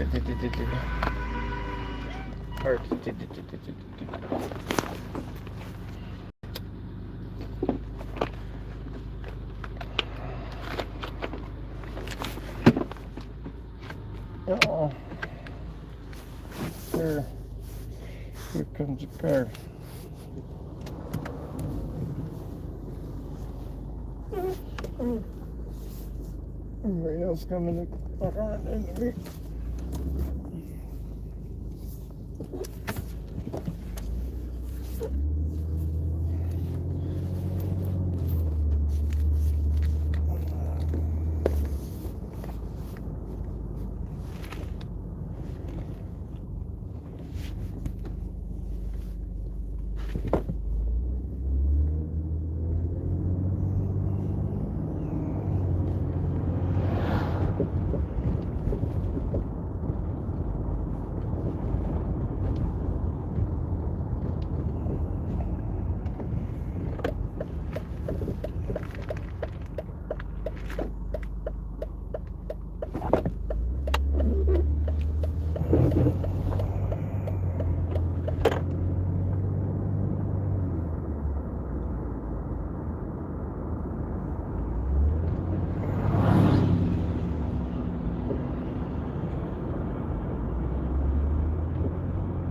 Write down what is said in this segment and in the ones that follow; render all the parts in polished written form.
Oh, here comes a car. Everybody else coming to fuck on into me.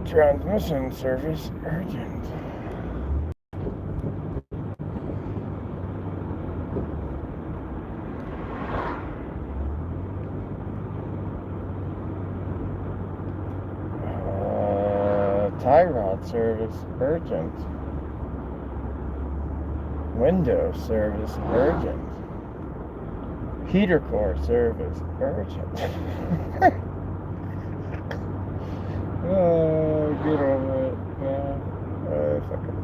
Transmission service urgent. Tie rod service urgent. Window service urgent. Heater core service urgent. Oh, get over it, man. Fucking.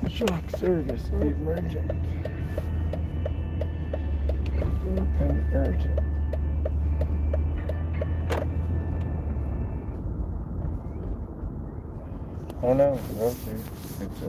Shock service emergent. And urgent. Oh no, okay. It's a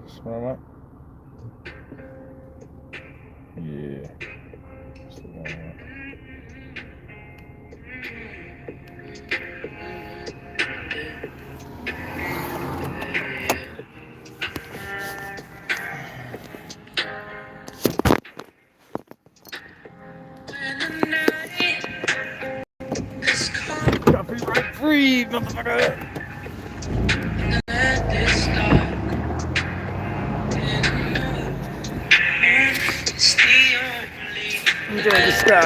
Smell it? Yeah. Copyright free, motherfucker. Enjoy the sky.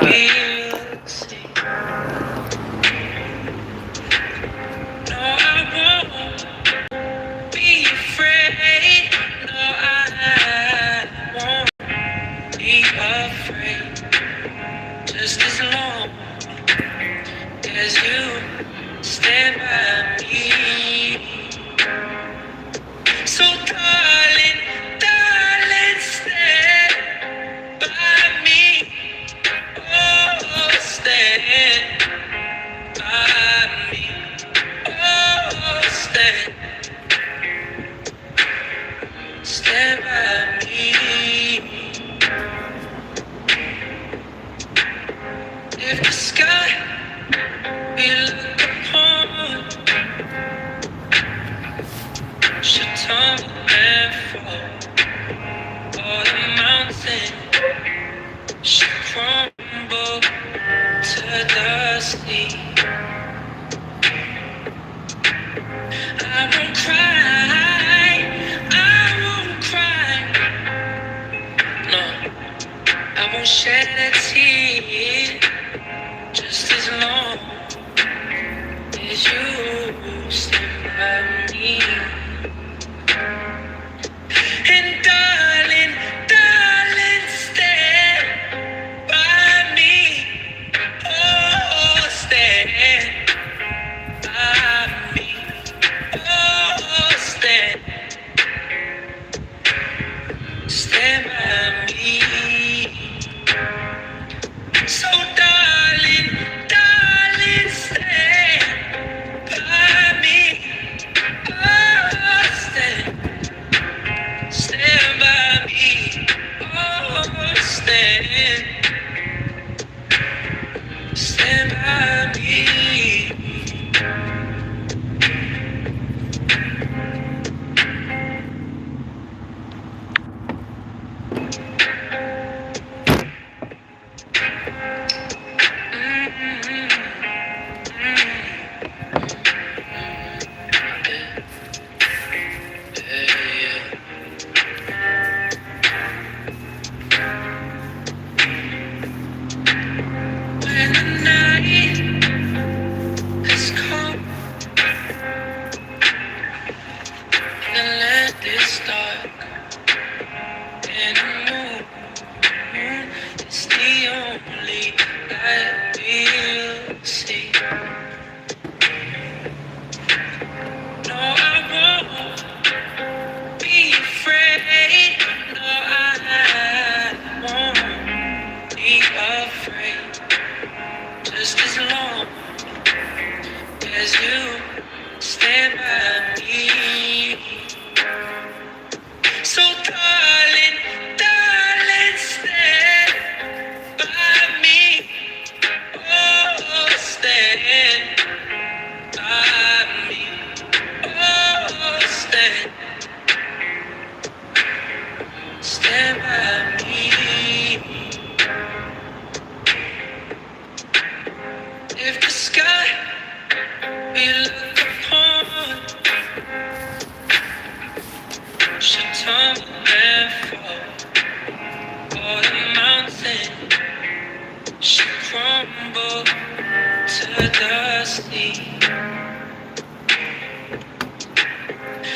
stand by me. If the sky we look upon should tumble and fall, or the mountain should crumble to dust, I won't cry, I won't cry, no, I won't shed a tear, just as long as you stand by me. And darling, darling, stand by me. Oh, stand by me. Oh, stand by me. So darling, darling, stand by me. Oh, stand by me. Oh, stand by me. When the night has come and the land is dark and the moon is the only light we'll see. No, I won't be afraid. No, I won't be afraid. Just as long as you stand by me. So darling, darling, stand by me. Oh, stand by me. Oh, stand by me. If the sky we look upon should tumble and fall, or the mountain should crumble to dust,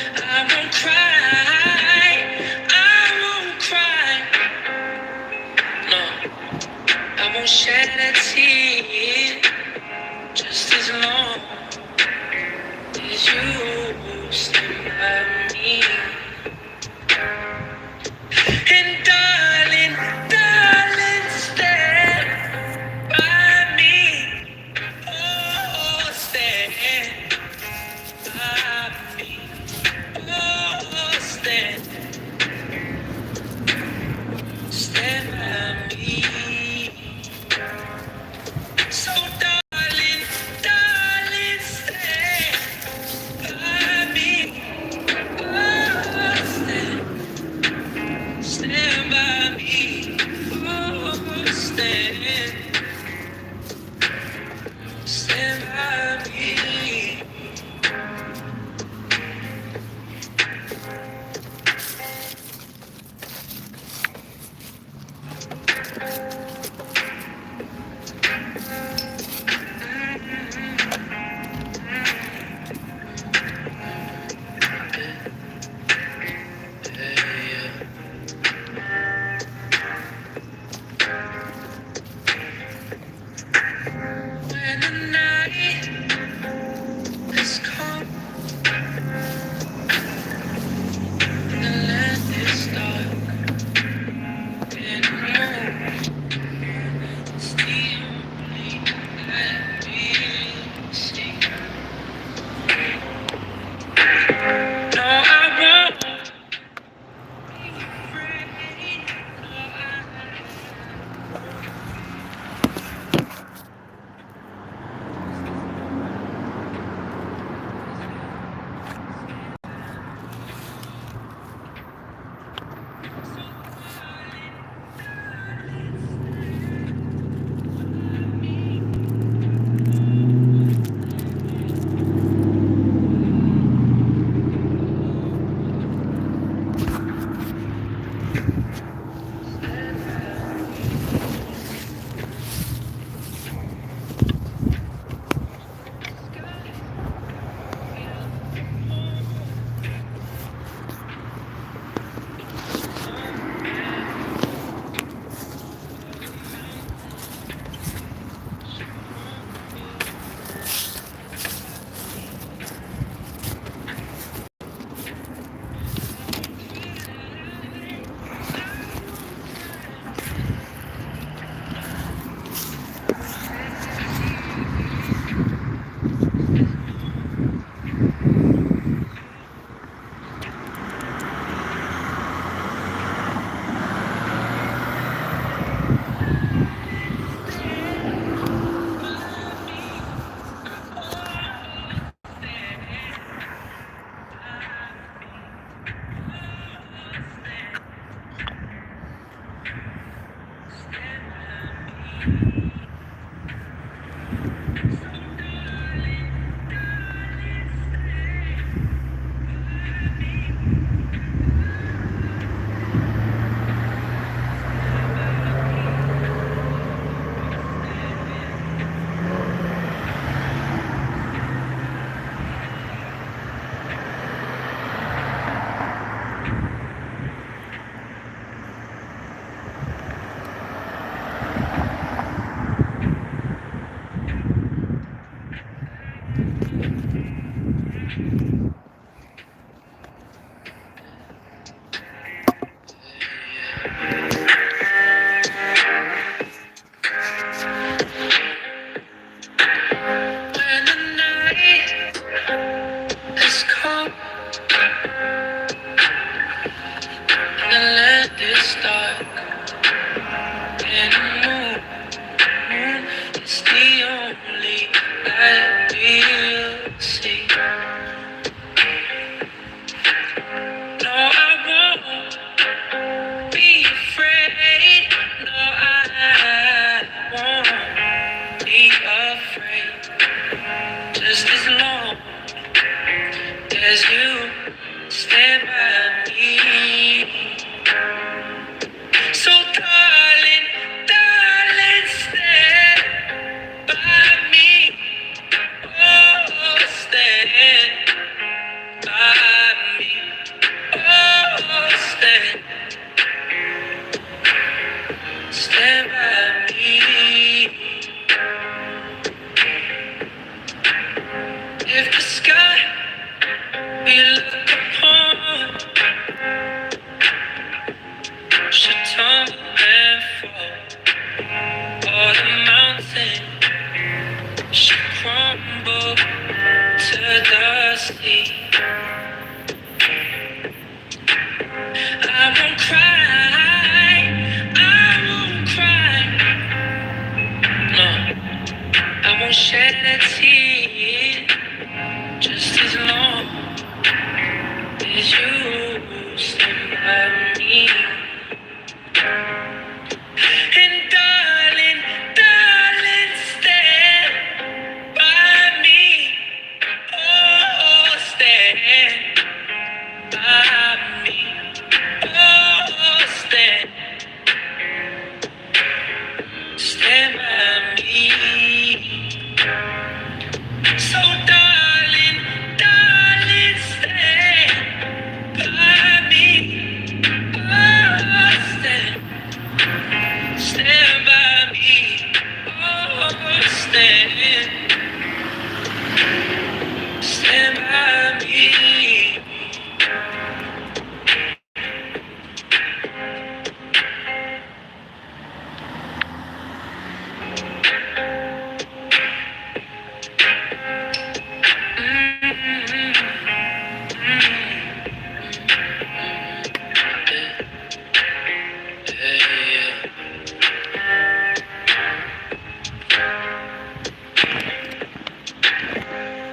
I won't cry, I won't cry, no, I won't shed a tear, just as long as you stand by me. And darling, darling, stand by me. Oh, stand by me. Oh, stand by me. So darling, darling, stand by me. Oh, as you stand by me. So darling, darling, stand by me. Oh, stand by me. Oh, stand by me. If the sky we look upon should tumble and fall, or the mountain should crumble to dust, I won't cry, I won't cry, no, I won't shed a tear, just as long as you stand by me. And darling, darling, stand by me. Oh, stand by me. Oh, stand by me. So darling, darling, stand by me. Oh, stand by me. Oh, stand by me.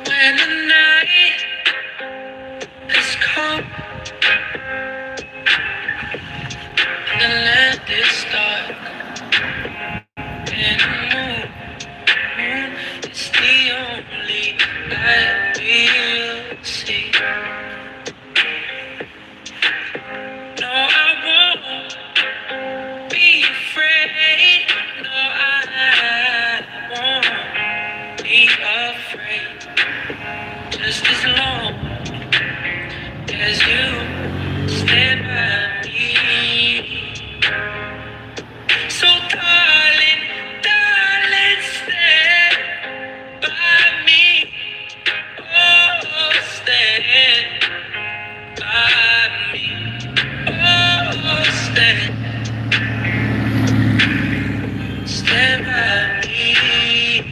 When the night has come and the land is dark and the moon is the only light we'll see. No, I won't be afraid. No, I won't be afraid. Just as long as you stand by me. So darling, darling, stand by me. Oh, stand by me. Oh, stand by me.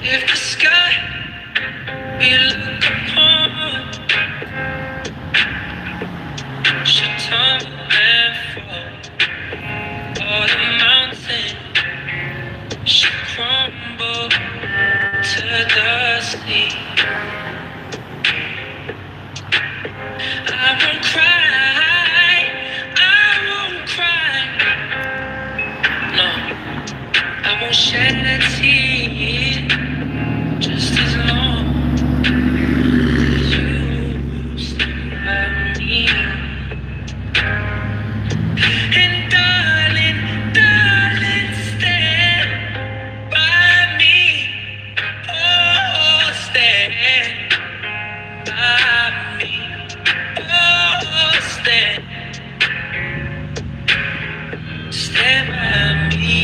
If the sky we look upon should tumble and fall, or the mountain should crumble to dust, I won't cry, I won't cry, no, I won't shed a tear, just as long as you stand by me. And darling, darling, stand by me. Oh, stand by me. Oh, stand by me.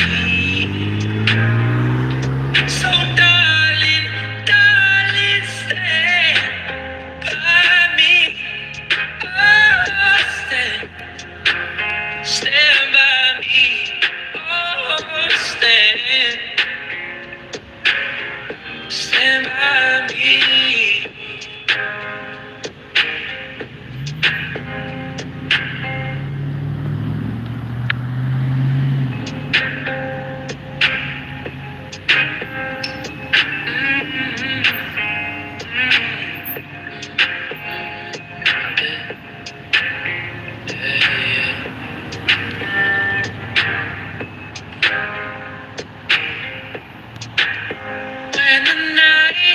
So darling, darling, stand by me. Oh, stand by me. Oh, stand by me. When the night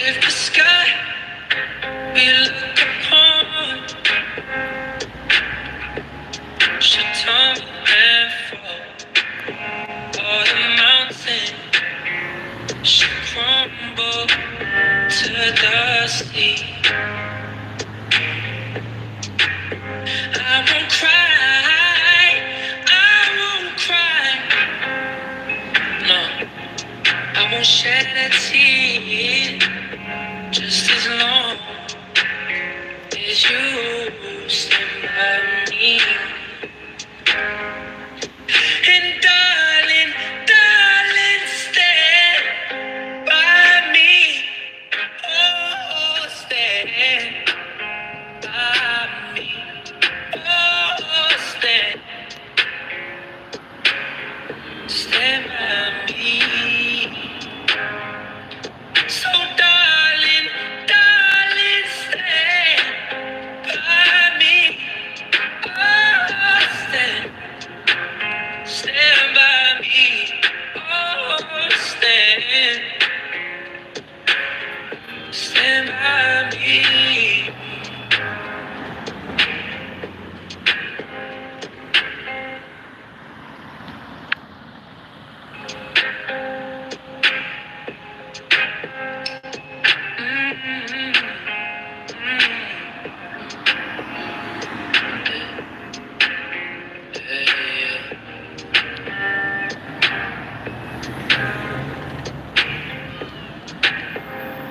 If the sky we look upon should tumble and fall, or the mountain should crumble to dust, I won't cry, I won't cry, no, I won't shed a tear, just as long as you stand by me. And darling, darling, stand by me. Oh, stand by me. Oh, stand by me. So darling, darling, stand by me. Oh, stand by me. Oh, stand by me.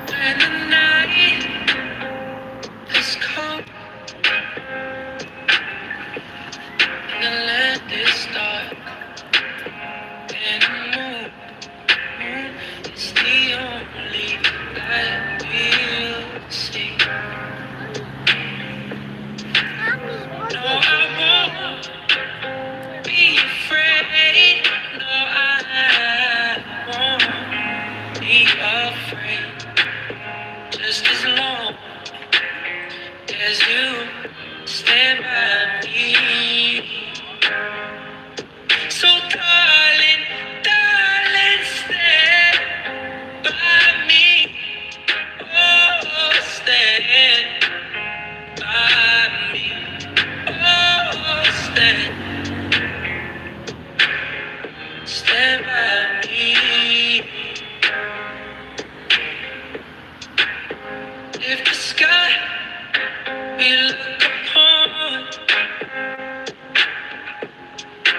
When the night has come and the land is dark and the moon is the only light we'll see. No, I won't be afraid. No, I won't be afraid. Just as long as you stand by me. So darling, darling, stand by me. Oh, stand by me. Oh, stand by me. If the sky we look upon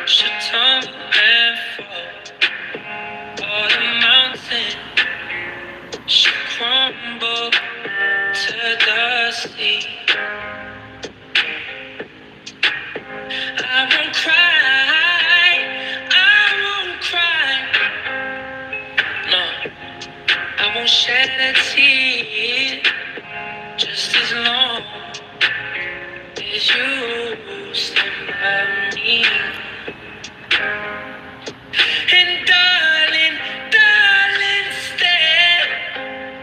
should tumble and fall, or the mountain should crumble to dust, I won't cry, I won't cry, no, I won't shed a tear, just as long as you stand by me. And darling, darling, stand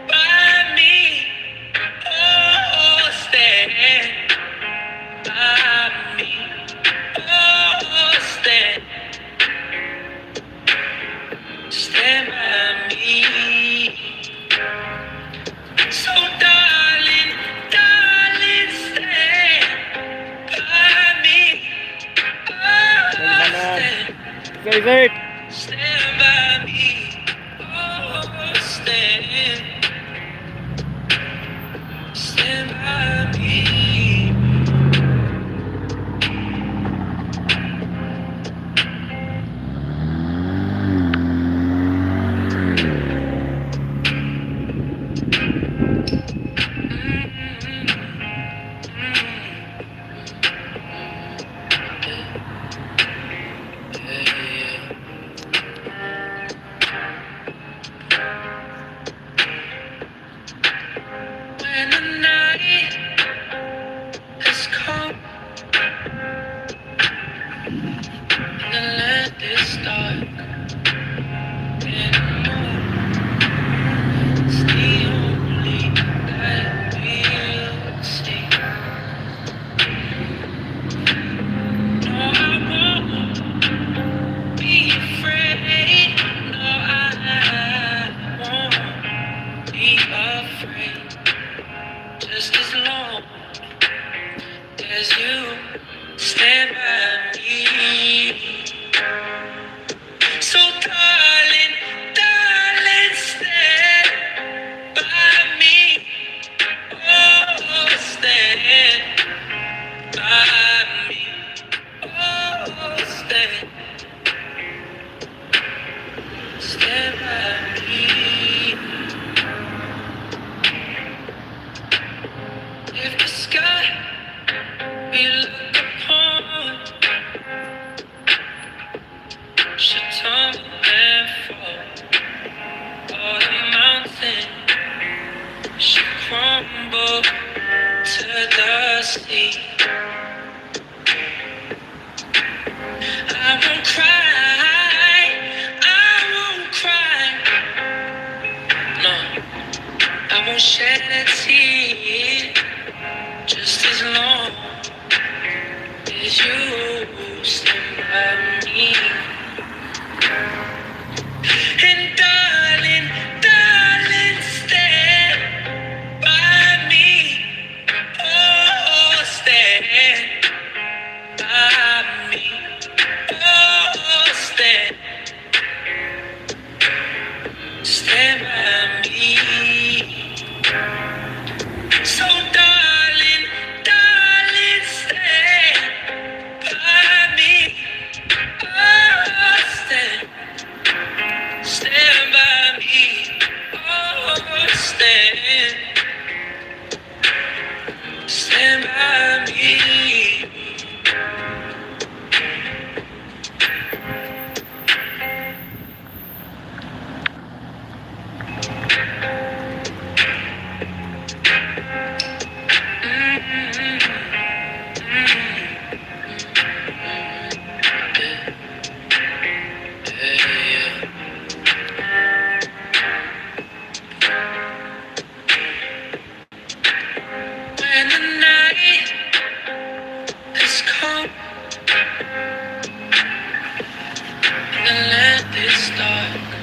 by me. Oh, stand by me. Oh, stand by me. So darling, darling, stand by me. Oh, Say it. stand by me. Oh, stand by me. When the night has come and the land is dark and the moon is the only light we'll see. No, I won't be afraid. No, I won't be afraid. Just as long as you stand by me. So darling, darling, stand by me. Oh, stand by me. Oh, stand by me. If the sky we look upon should tumble and fall, or the mountain should crumble to the sea, I won't cry, I won't cry, no, I won't shed a tear, just as long as you stand by me. And darling, darling, stand by me. Oh, stand by me. Oh, stand by me. So darling, darling, stand by me. Oh, stand by me. Oh, stand by me. When the night has come and the land is dark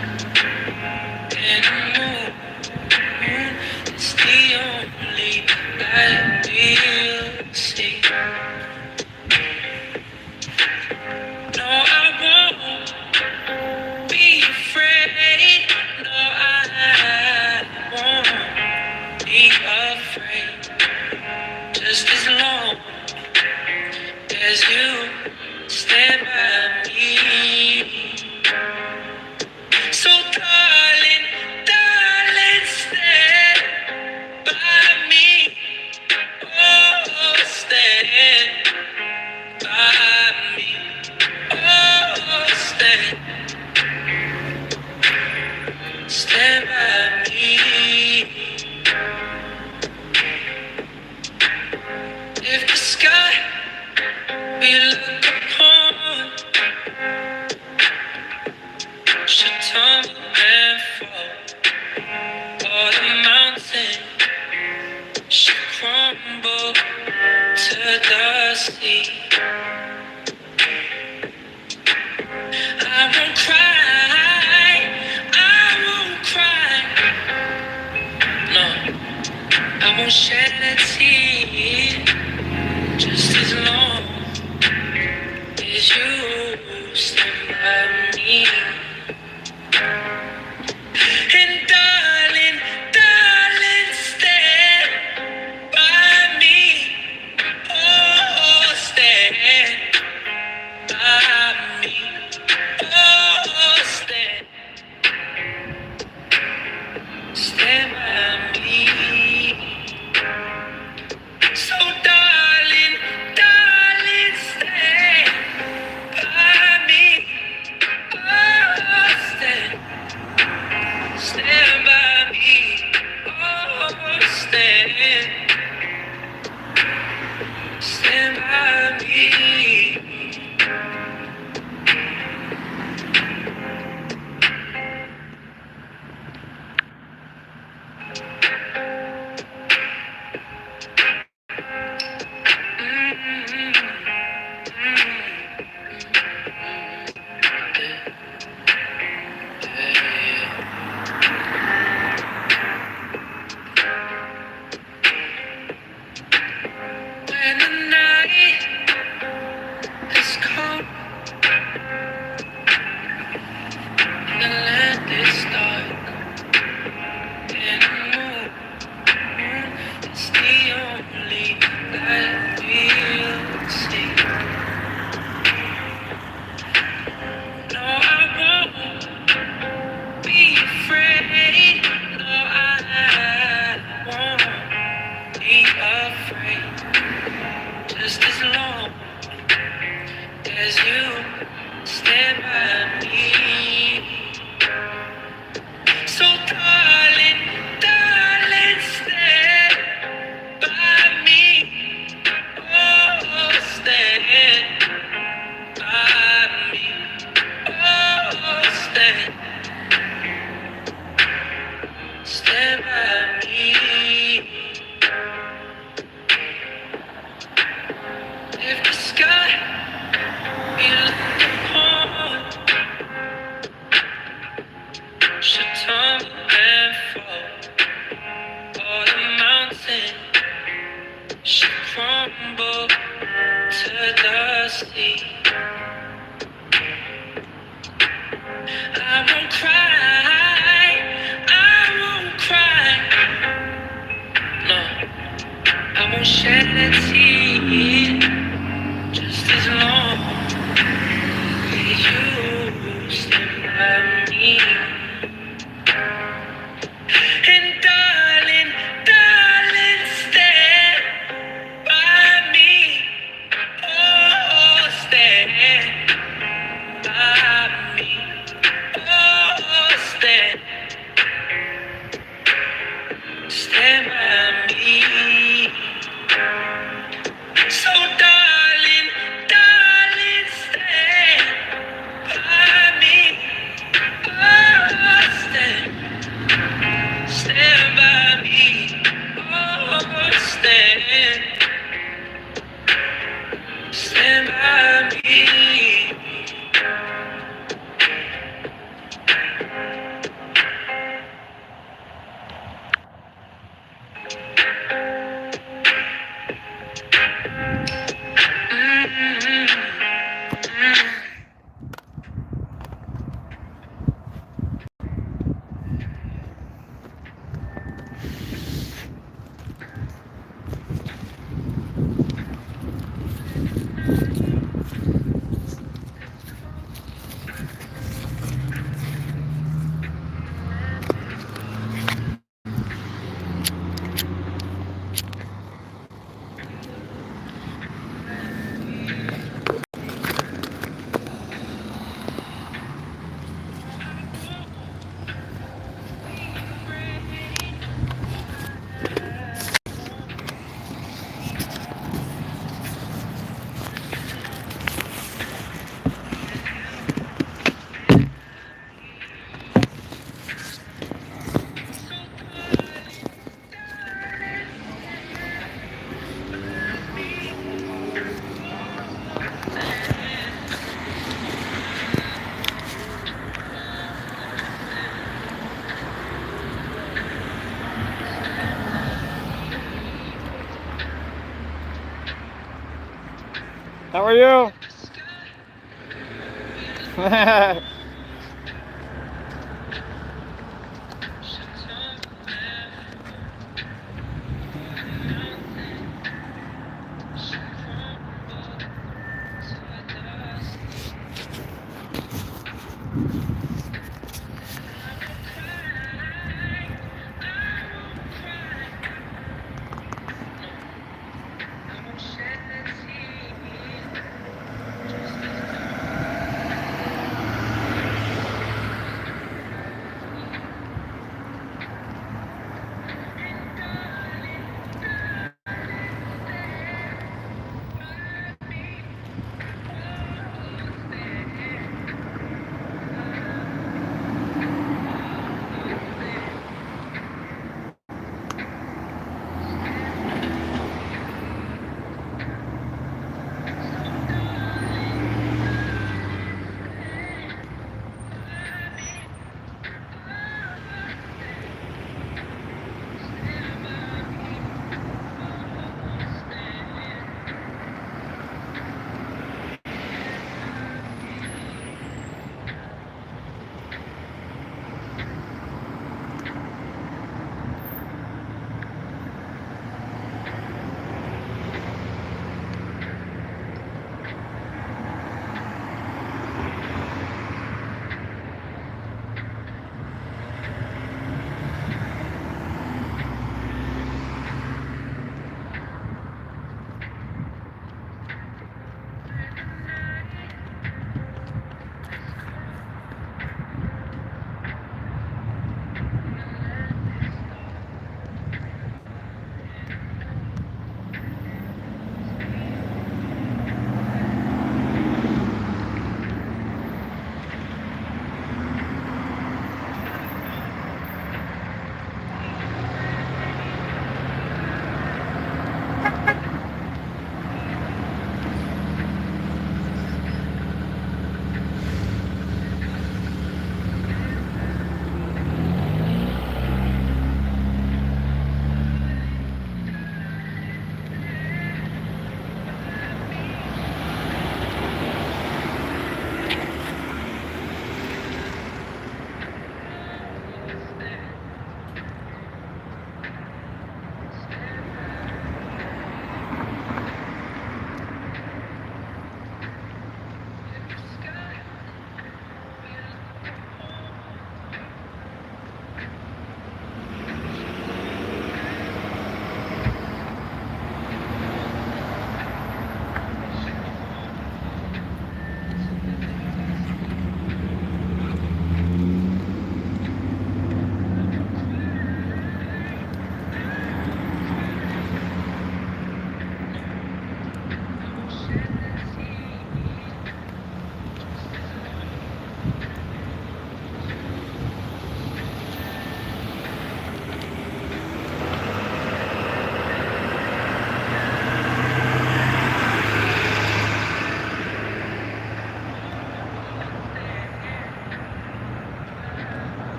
and the moon is the only light we'll see. No, I won't be afraid. No, I won't be afraid. Just as long as you stand by me. So darling, darling, stand by me. Oh, stand by me. Oh, stand by me. If the sky we look upon should tumble and fall, or the mountain should crumble to the sea, I won't cry, I won't cry, no, I won't shed a tear, just as long as you stand by me. And darling, darling, stand by me. Oh, stand by me. Oh, stand by me. So darling, darling, stand by me. Oh, stand by me. Oh, stand by me. by me. If the sky we look upon should tumble and fall, or the mountain should crumble to dust. I won't cry, I won't cry, no, I won't shed a tear, just as long as you stand by me. And darling, darling, stand by me, oh, stand by me, oh, stand by me. So darling, darling, stand by me. Oh, stand by me. Oh, stand by me. How are you?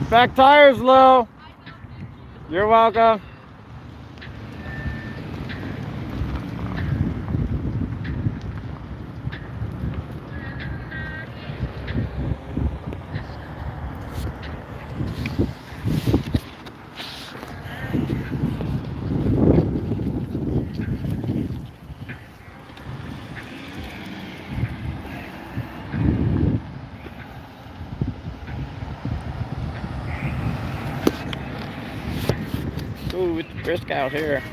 Back tire's low. You're welcome. Ooh, it's brisk out here.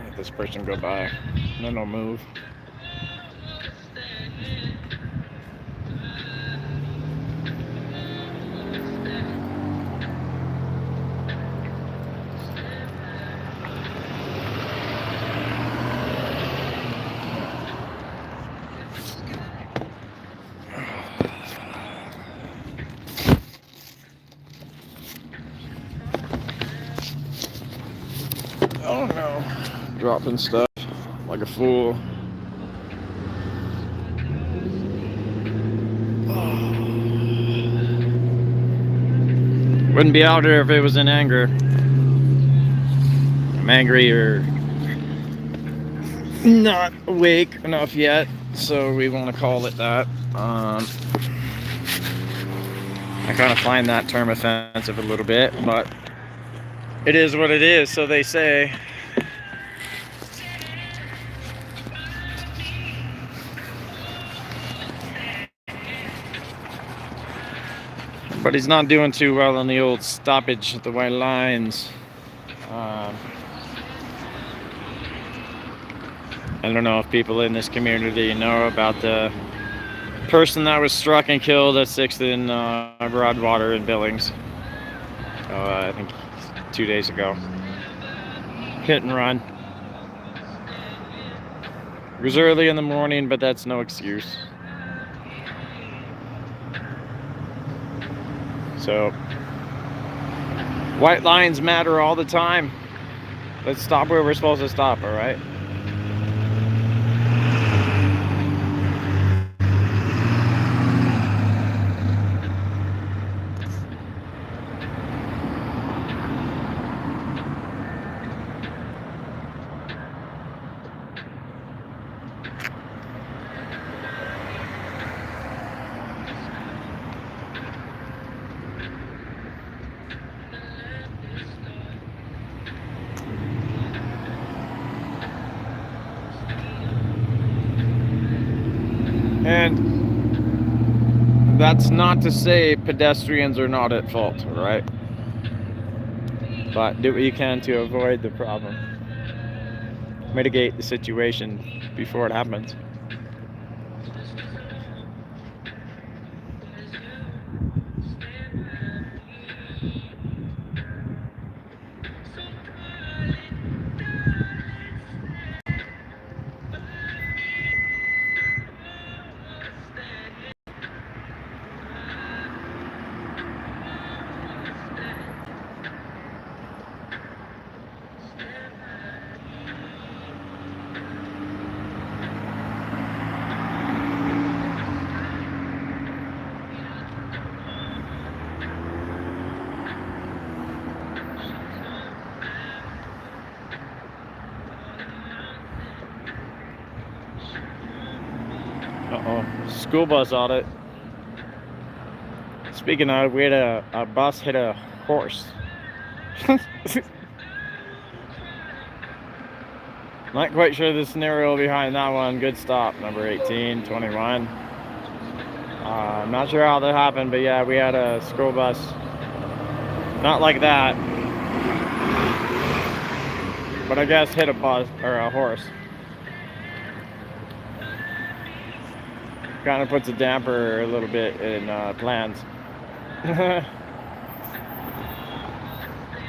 Let this person go by, and then I'll move. Oh no, dropping stuff like a fool. Wouldn't be out here if it was in anger. I'm angry or not awake enough yet, so we want to call it that. I kind of find that term offensive a little bit, but it is what it is, so they say. But he's not doing too well on the old stoppage at the white lines. I don't know if people in this community know about the person that was struck and killed at 6th in Broadwater in Billings. I think 2 days ago. Hit and run. It was early in the morning, but that's no excuse. So, white lines matter all the time. Let's stop where we're supposed to stop, all right? And that's not to say pedestrians are not at fault, all right? But do what you can to avoid the problem. Mitigate the situation before it happens. Uh-oh, school bus audit. Speaking of, we had a bus hit a horse. Not quite sure the scenario behind that one. Good stop, number 1821. I'm not sure how that happened, but yeah, we had a school bus. Not like that, but I guess hit a bus or a horse. Kind of puts a damper a little bit in plans.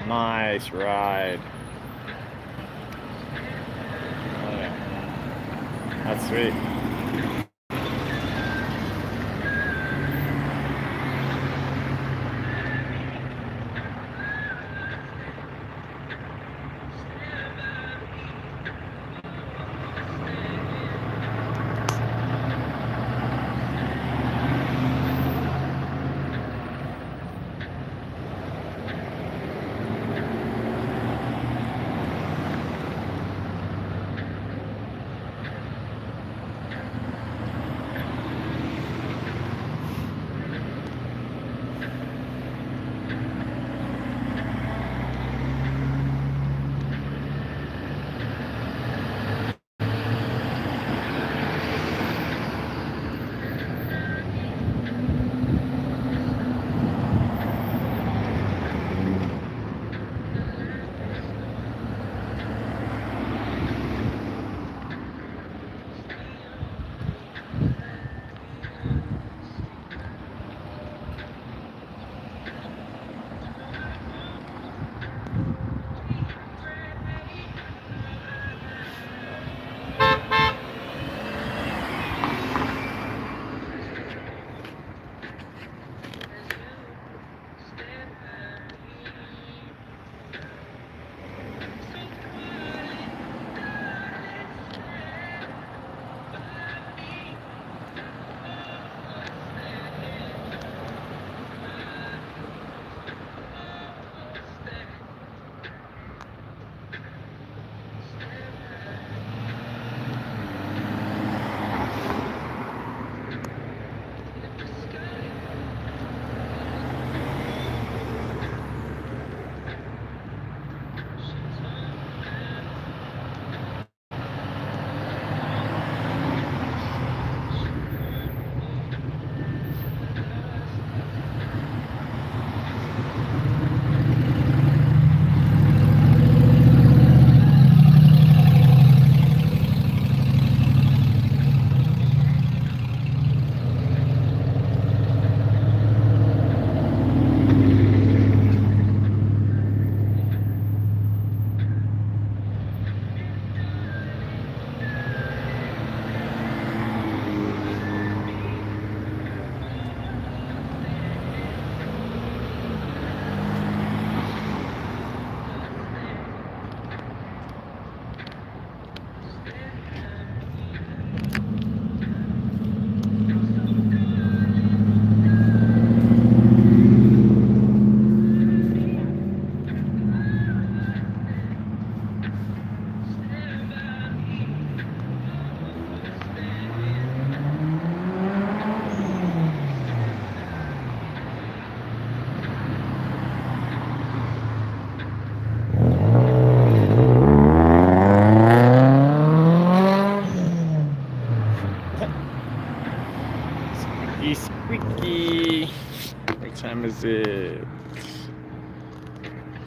Nice ride. Oh, yeah. That's sweet.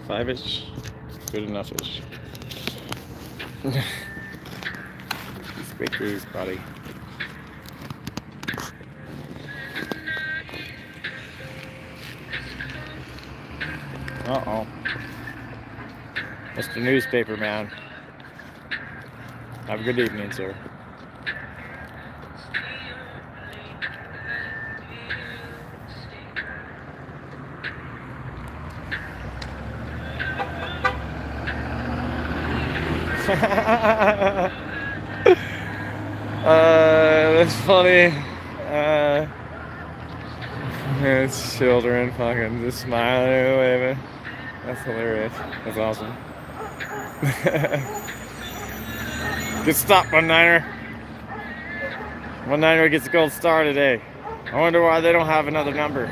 5-ish. Good enough-ish. Squeakies, buddy. Uh-oh. Mr. Newspaper Man. Have a good evening, sir. That's funny. It's children fucking just smiling and waving. That's hilarious. That's awesome. Good stop, One Niner. One Niner gets a gold star today. I wonder why they don't have another number.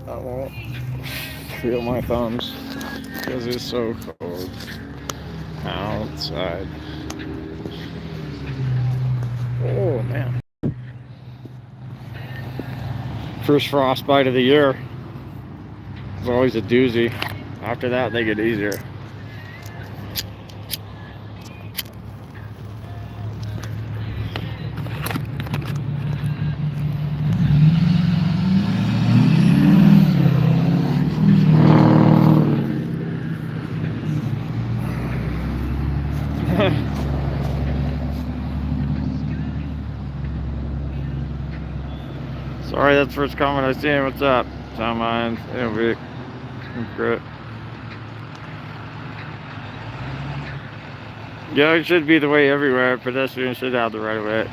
I won't feel my thumbs because it's so cold outside. Oh man. First frostbite of the year. It's always a doozy. After that, they get easier. Sorry, that's the first comment I seen. What's up? Sound mine. Vic. Great. Yeah, it should be the way everywhere. Pedestrians should have the right of way.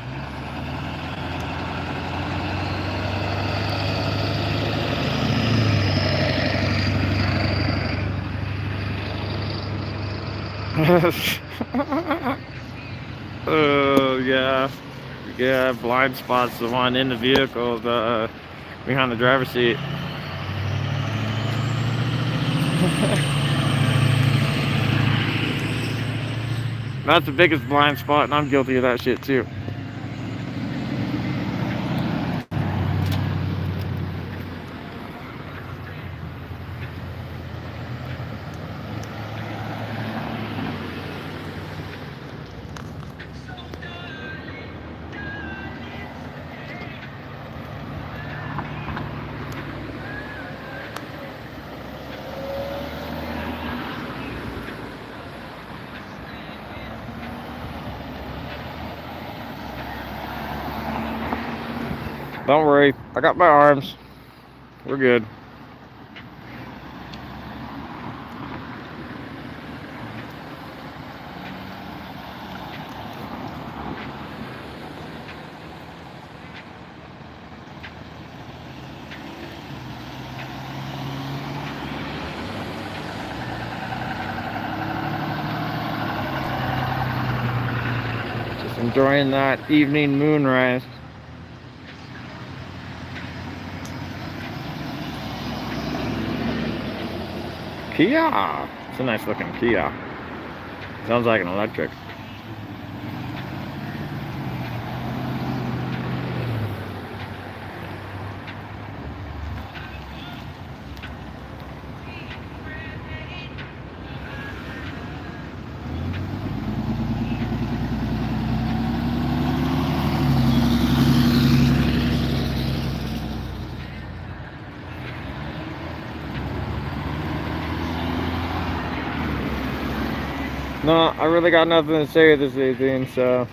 Yeah. Yeah, blind spots the one in the vehicle, behind the driver's seat. That's the biggest blind spot, and I'm guilty of that shit too. Don't worry, I got my arms. We're good. Just enjoying that evening moonrise. Kia! It's a nice looking Kia. Sounds like an electric. No, I really got nothing to say this evening, so.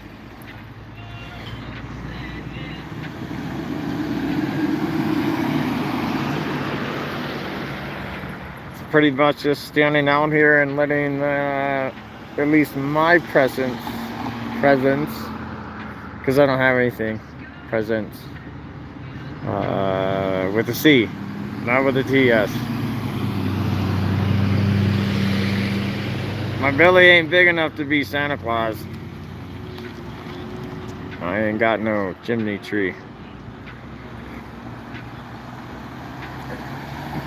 It's pretty much just standing out here and letting at least my presence, because I don't have anything, presence, with a C, not with a TS. My belly ain't big enough to be Santa Claus. I ain't got no chimney tree.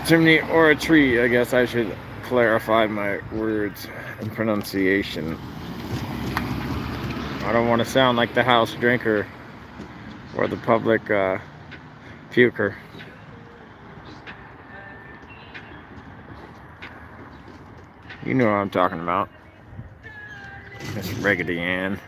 Chimney or a tree, I guess I should clarify my words and pronunciation. I don't want to sound like the house drinker or the public puker. You know what I'm talking about. Miss Raggedy Ann.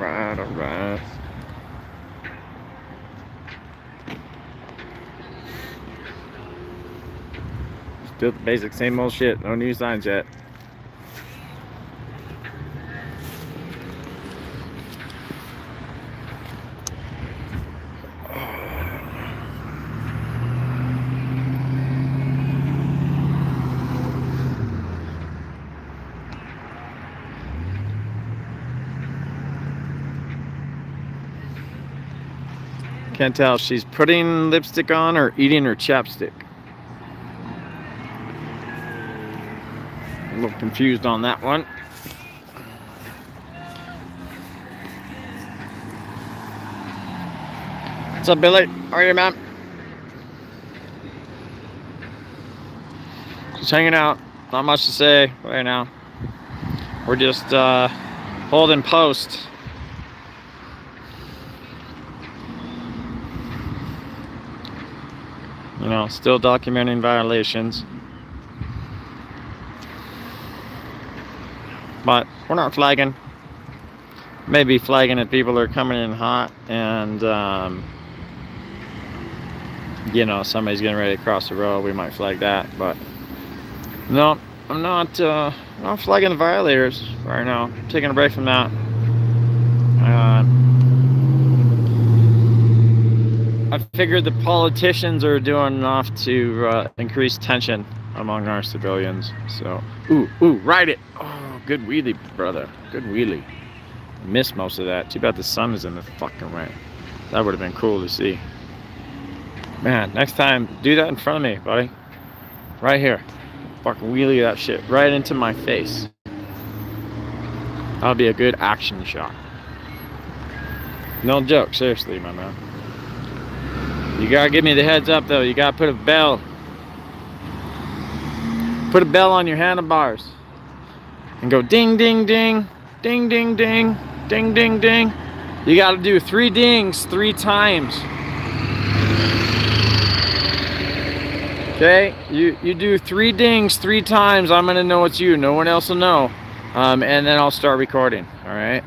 Alright, alright. Still the basic, same old shit. No new signs yet. Can't tell if she's putting lipstick on or eating her chapstick. A little confused on that one. What's up, Billy? How are you, man? Just hanging out. Not much to say right now. We're just holding post. You know, still documenting violations. But we're not flagging. Maybe flagging if people are coming in hot and, you know, somebody's getting ready to cross the road. We might flag that. But no, I'm not flagging the violators right now. I'm taking a break from that. I figured the politicians are doing enough to increase tension among our civilians. So, ooh, ride it. Oh, good wheelie, brother. Good wheelie. I missed most of that. Too bad the sun is in the fucking way. That would have been cool to see. Man, next time, do that in front of me, buddy. Right here. Fucking wheelie that shit right into my face. That'll be a good action shot. No joke, seriously, my man. You gotta give me the heads up though. You gotta put a bell. Put a bell on your handlebars. And go ding, ding, ding. Ding, ding, ding. Ding, ding, ding. You gotta do 3 dings 3 times. Okay? You do 3 dings 3 times. I'm gonna know it's you. No one else will know. And then I'll start recording. Alright?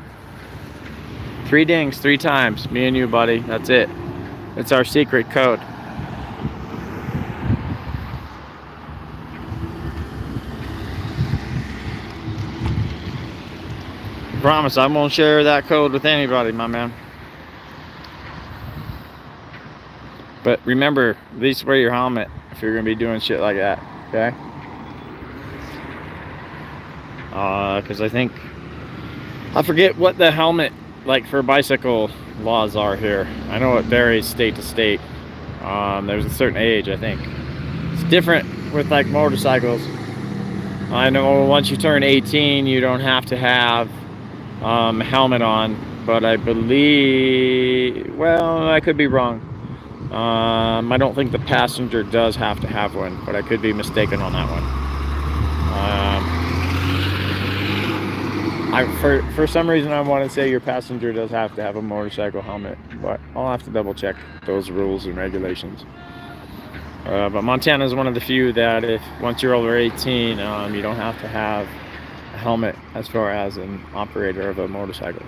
3 dings 3 times. Me and you, buddy. That's it. It's our secret code. Promise I won't share that code with anybody, my man. But remember, at least wear your helmet if you're gonna be doing shit like that, okay? Because I forget what the helmet like for bicycle laws are here. I know it varies state to state. There's a certain age, I think. It's different with like motorcycles. I know once you turn 18, you don't have to have a helmet on, but I believe, well, I could be wrong. I don't think the passenger does have to have one, but I could be mistaken on that one. For some reason I want to say your passenger does have to have a motorcycle helmet, but I'll have to double check those rules and regulations. But Montana is one of the few that if once you're over 18, you don't have to have a helmet as far as an operator of a motorcycle.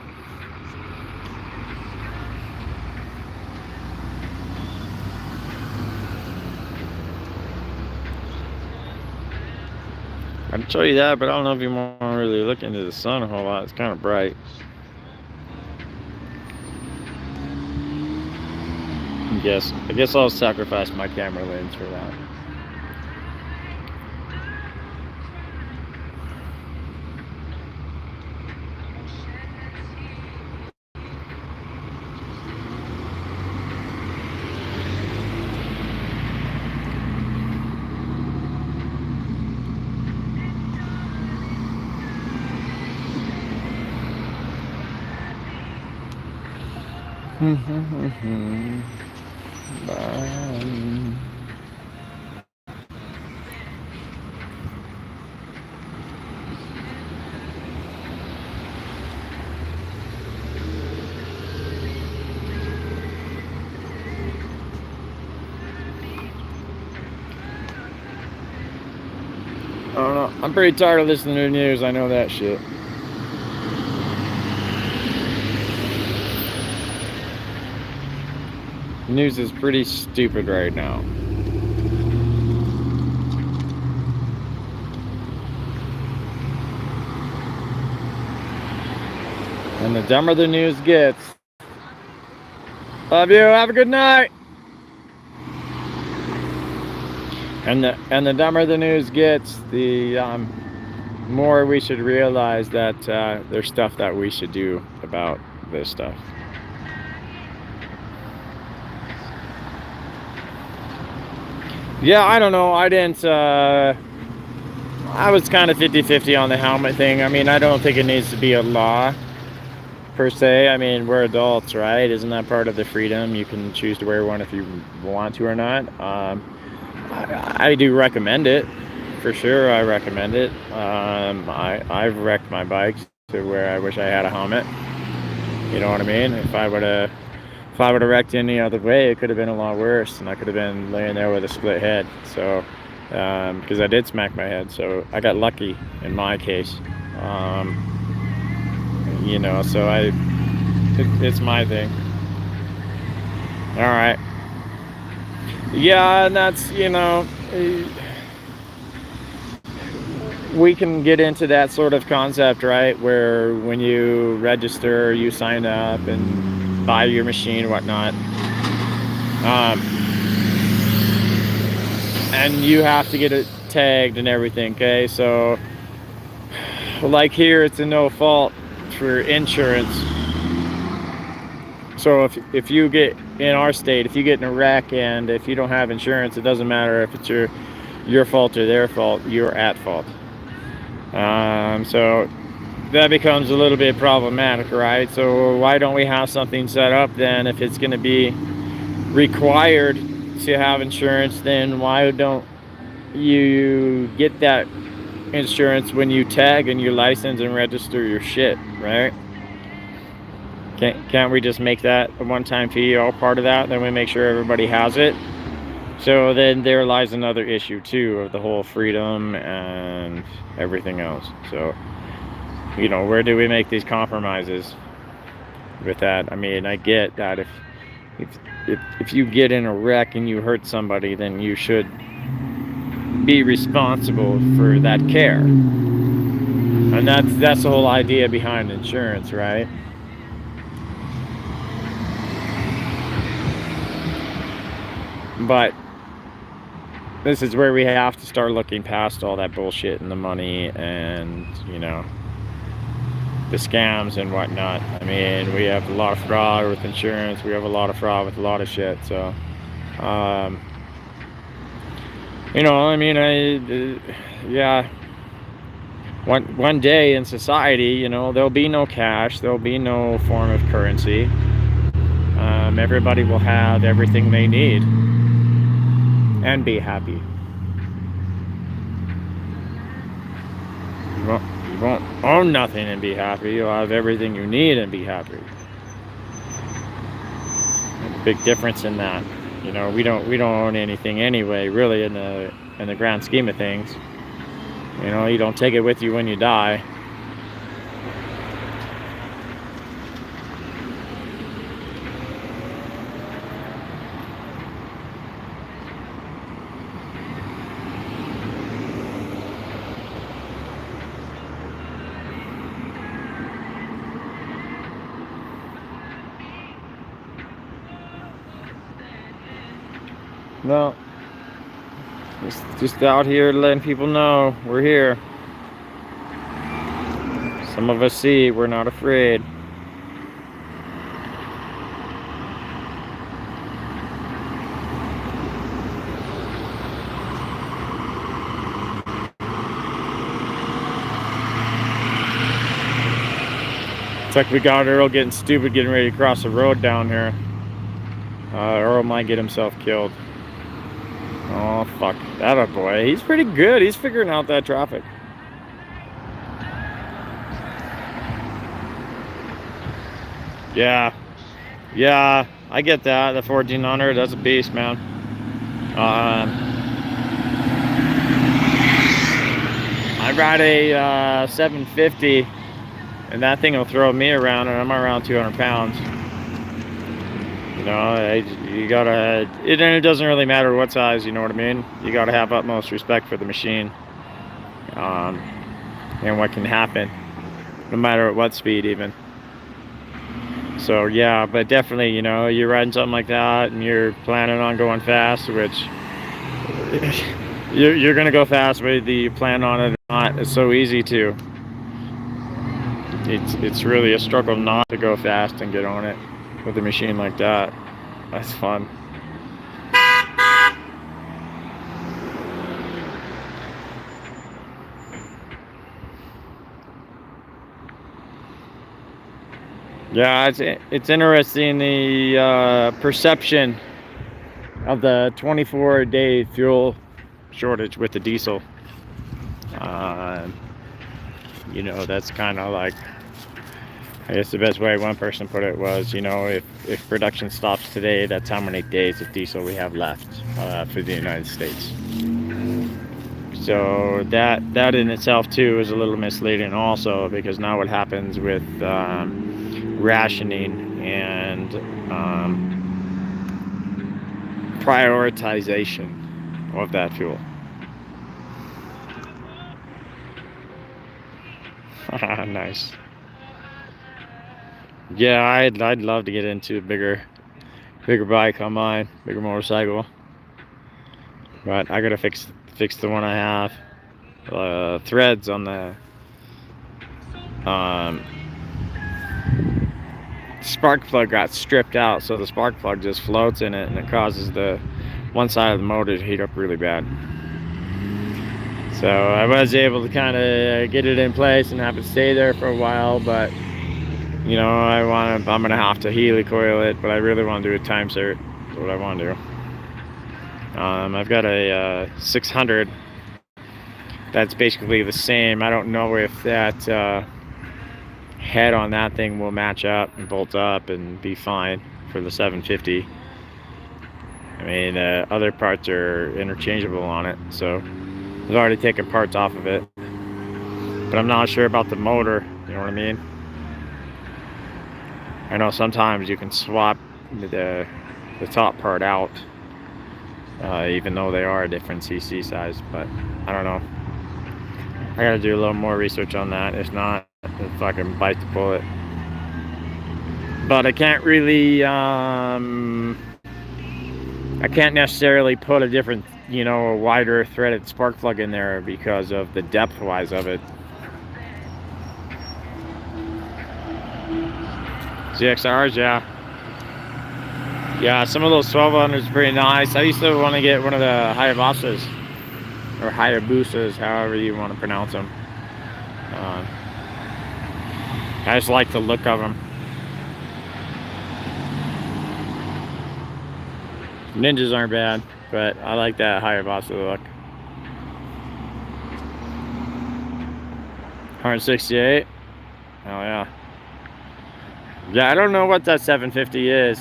I can show you that, but I don't know if you want to really look into the sun a whole lot. It's kind of bright. I guess I'll sacrifice my camera lens for that. Bye. I don't know. I'm pretty tired of listening to the news. I know that shit. News is pretty stupid right now. And the dumber the news gets. Love you. Have a good night. And the dumber the news gets, the more we should realize that there's stuff that we should do about this stuff. Yeah, I don't know. I didn't. I was kind of 50-50 on the helmet thing. I mean, I don't think it needs to be a law per se. I mean, we're adults, right? Isn't that part of the freedom? You can choose to wear one if you want to or not. I do recommend it, for sure. I recommend it. I've wrecked my bikes to where I wish I had a helmet. You know what I mean? If I would have wrecked any other way, it could have been a lot worse, and I could have been laying there with a split head. So, because I did smack my head, so I got lucky in my case. You know, so it's my thing. All right. Yeah, and that's, you know, we can get into that sort of concept, right? Where when you register, you sign up and buy your machine and whatnot. And you have to get it tagged and everything, okay? So, like here, it's a no fault for insurance. So if you get, in our state, if you get in a wreck and if you don't have insurance, it doesn't matter if it's your fault or their fault, you're at fault. So that becomes a little bit problematic, right? So why don't we have something set up then? If it's going to be required to have insurance, then why don't you get that insurance when you tag and you license and register your shit, right? Can't we just make that a one-time fee, all part of that? Then we make sure everybody has it. So then there lies another issue too of the whole freedom and everything else. So, you know, where do we make these compromises with that? I mean, I get that if you get in a wreck and you hurt somebody, then you should be responsible for that care. And that's the whole idea behind insurance, right? But this is where we have to start looking past all that bullshit and the money and, you know, the scams and whatnot. I mean, we have a lot of fraud with insurance. We have a lot of fraud with a lot of shit. So, you know, I mean, yeah. One day in society, you know, there'll be no cash. There'll be no form of currency. Everybody will have everything they need and be happy. You won't own nothing and be happy. You'll have everything you need and be happy. There's a big difference in that. You know, we don't own anything anyway, really, in the grand scheme of things. You know, you don't take it with you when you die. No, just out here letting people know we're here. Some of us see, we're not afraid. It's like we got Earl getting stupid, getting ready to cross the road down here. Earl might get himself killed. Oh, fuck. That a boy. He's pretty good. He's figuring out that traffic. Yeah. Yeah, I get that. The 1400, that's a beast, man. I ride a 750, and that thing will throw me around, and I'm around 200 pounds. You know, you gotta, and it doesn't really matter what size, you know what I mean? You gotta have utmost respect for the machine, um, and what can happen, no matter at what speed even. So yeah, but definitely, you know, you're riding something like that and you're planning on going fast, which you're gonna go fast whether you plan on it or not. It's so easy to. It's really a struggle not to go fast and get on it with a machine like that. That's fun. Yeah, it's interesting the perception of the 24-day fuel shortage with the diesel. You know, that's kind of like, I guess the best way one person put it was, you know, if production stops today, that's how many days of diesel we have left for the United States. So that in itself too is a little misleading also, because now what happens with rationing and prioritization of that fuel. Nice. Yeah, I'd love to get into a bigger bike on mine, bigger motorcycle. But I gotta fix the one I have. Threads on the spark plug got stripped out, so the spark plug just floats in it, and it causes the one side of the motor to heat up really bad. So I was able to kind of get it in place and have it stay there for a while, but you know, I'm gonna have to helicoil it, but I really want to do a time cert. That's what I want to do. I've got a 600 that's basically the same. I don't know if that head on that thing will match up and bolt up and be fine for the 750. I mean, other parts are interchangeable on it, so I've already taken parts off of it, but I'm not sure about the motor, you know what I mean? I know sometimes you can swap the top part out, even though they are a different cc size, but I don't know. I gotta do a little more research on that. If not, I'll fucking bite the bullet. But I can't really, I can't necessarily put a different, you know, a wider threaded spark plug in there because of the depth wise of it. GXRs, yeah. Yeah, some of those 1200s are pretty nice. I used to want to get one of the Hayabusas, or Hayabusas, however you want to pronounce them. I just like the look of them. Ninjas aren't bad, but I like that Hayabusa look. 168. Oh yeah. Yeah, I don't know what that 750 is.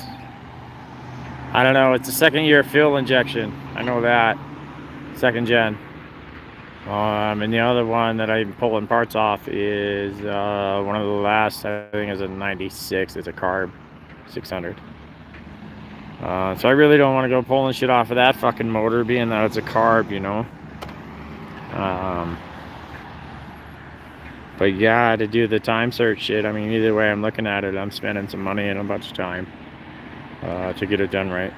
I don't know. It's a second year fuel injection. I know that. Second gen. And the other one that I'm pulling parts off is one of the last, I think is a 96. It's a carb 600. So I really don't want to go pulling shit off of that fucking motor, being that it's a carb, you know. But yeah, to do the time search shit, I mean, either way I'm looking at it, I'm spending some money and a bunch of time to get it done right.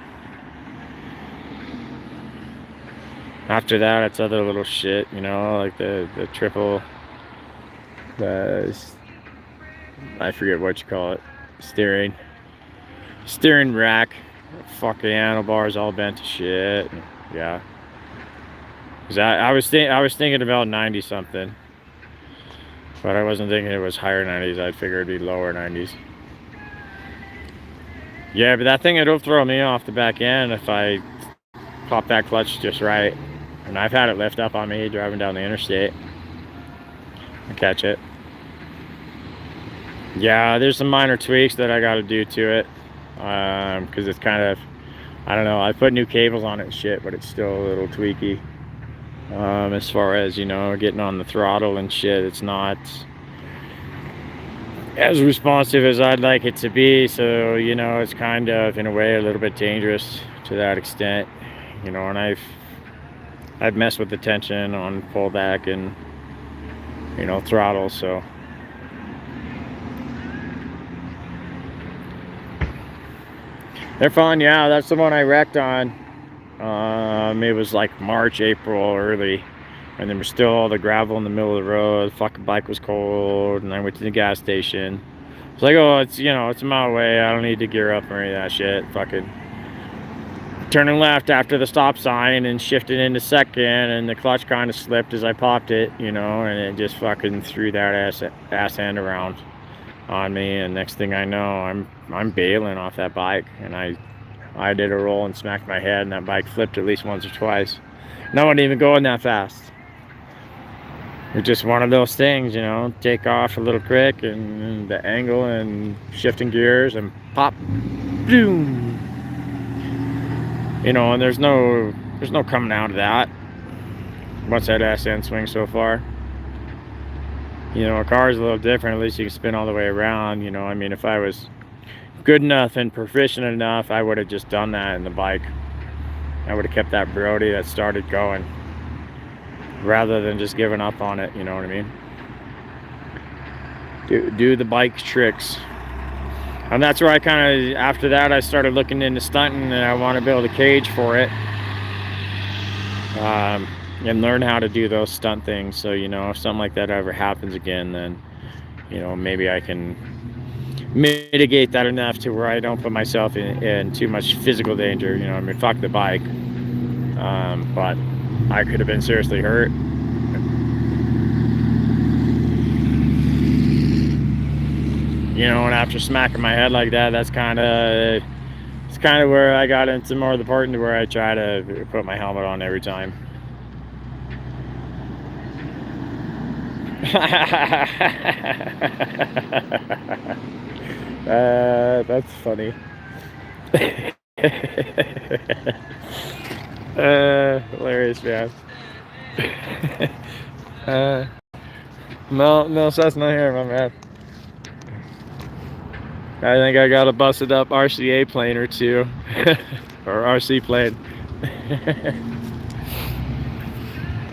After that, it's other little shit, you know, like the triple, I forget what you call it, steering rack, fucking handlebars all bent to shit. Yeah, because I was thinking about 90 something. But I wasn't thinking it was higher 90s. I'd figure it'd be lower 90s. Yeah, but that thing, it'll throw me off the back end if I pop that clutch just right. And I've had it lift up on me driving down the interstate and catch it. Yeah, there's some minor tweaks that I got to do to it. Because it's kind of, I don't know, I put new cables on it and shit, but it's still a little tweaky. As far as, you know, getting on the throttle and shit, it's not as responsive as I'd like it to be. So, you know, it's kind of, in a way, a little bit dangerous to that extent. You know, and I've messed with the tension on pullback and, you know, throttle. So they're fun. Yeah, that's the one I wrecked on. It was like March, April, early, and there was still all the gravel in the middle of the road. The fucking bike was cold, and I went to the gas station. It's like, oh, it's, you know, it's a mile away. I don't need to gear up or any of that shit. Fucking turning left after the stop sign and shifted into second, and the clutch kind of slipped as I popped it, you know, and it just fucking threw that ass end around on me. And next thing I know, I'm bailing off that bike, and I did a roll and smacked my head, and that bike flipped at least once or twice. No one even going that fast. It's just one of those things, you know, take off a little quick and the angle and shifting gears and pop, boom. You know, and there's no coming out of that once that ass end swings so far. You know, a car is a little different. At least you can spin all the way around. You know, I mean, if I was good enough and proficient enough, I would have just done that in the bike. I would have kept that Brody that started going rather than just giving up on it. You know what I mean? Do the bike tricks. And that's where I kind of, after that, I started looking into stunting, and I want to build a cage for it. And learn how to do those stunt things. So, you know, if something like that ever happens again, then, you know, maybe I can mitigate that enough to where I don't put myself in too much physical danger. You know, I mean, fuck the bike. But I could have been seriously hurt. You know, and after smacking my head like that, it's kind of where I got into more of the part into where I try to put my helmet on every time. That's funny. Hilarious, man. No, so that's not here, my man. I think I got a busted up RCA plane or two, or RC plane.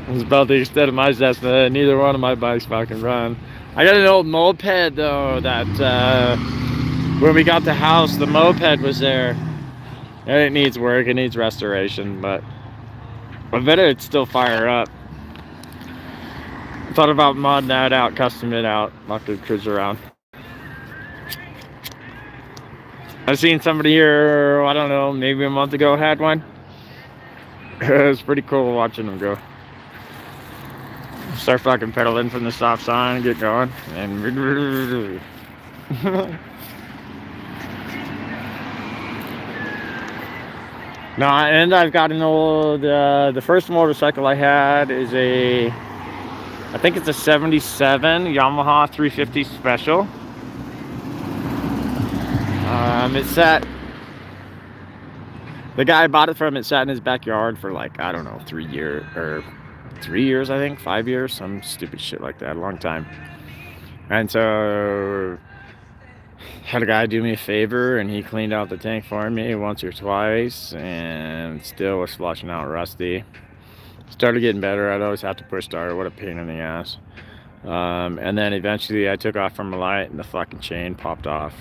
It's about the extent of my Cessna. Neither one of my bikes fucking run. I got an old moped though that when we got the house, the moped was there. And it needs work, it needs restoration, but I bet it'd still fire up. I thought about modding that out, custom it out, not to cruise around. I've seen somebody here, I don't know, maybe a month ago had one. It was pretty cool watching them go. Start fucking pedaling from the stop sign, get going, and no, and I've got an old, the first motorcycle I had is I think it's a 77 Yamaha 350 Special. It sat, the guy I bought it from, it sat in his backyard for like, I don't know, 3 years, I think, 5 years, some stupid shit like that, a long time. And so had a guy do me a favor, and he cleaned out the tank for me once or twice, and still was flushing out rusty. Started getting better. I'd always have to push start. What a pain in the ass. And then eventually I took off from a light, and the fucking chain popped off,